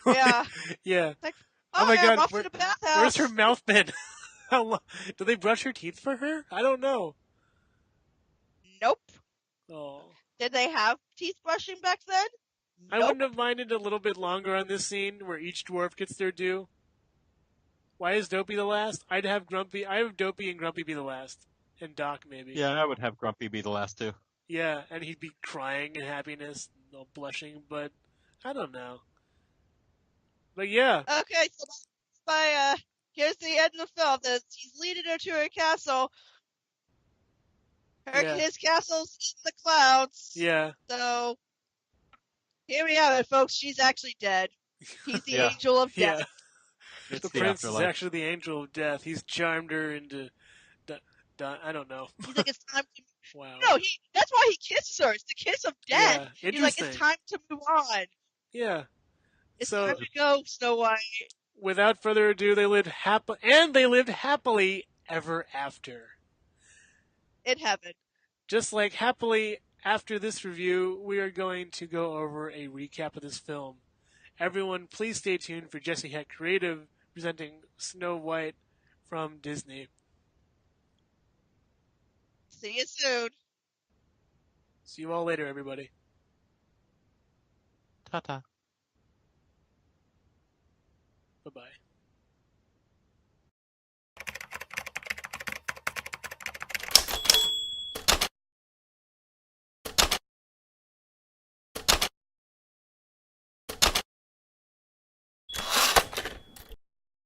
Yeah. Yeah. Like, Oh my I'm god, off to the bathhouse. where's her mouth been? How long? Do they brush her teeth for her? I don't know. Nope. Oh. Did they have teeth brushing back then? I Nope. wouldn't have minded a little bit longer on this scene where each dwarf gets their due. Why is Dopey the last? I have Dopey and Grumpy be the last. And Doc maybe. Yeah, I would have Grumpy be the last two. Yeah, and he'd be crying in happiness, no blushing, but I don't know. But yeah. Okay, so here's the end of the film. He's leading her to her castle. Yeah. His castle's in the clouds. Yeah. So here we have it, folks. She's actually dead. He's the Yeah. angel of death. Yeah. It's The the prince is afterlife. actually the angel of death. He's charmed her into I don't know. He's like, it's time to. Wow. No, that's why he kisses her. It's the kiss of death. Yeah, He's like, it's interesting. time to move on. Yeah. It's So- time to go, Snow White. Without further ado, they lived happily ever after. In heaven. Just like happily after this review, we are going to go over a recap of this film. Everyone, please stay tuned for Jesse Hecht Creative presenting Snow White from Disney. See you soon. See you all later, everybody. Ta-ta. Bye-bye.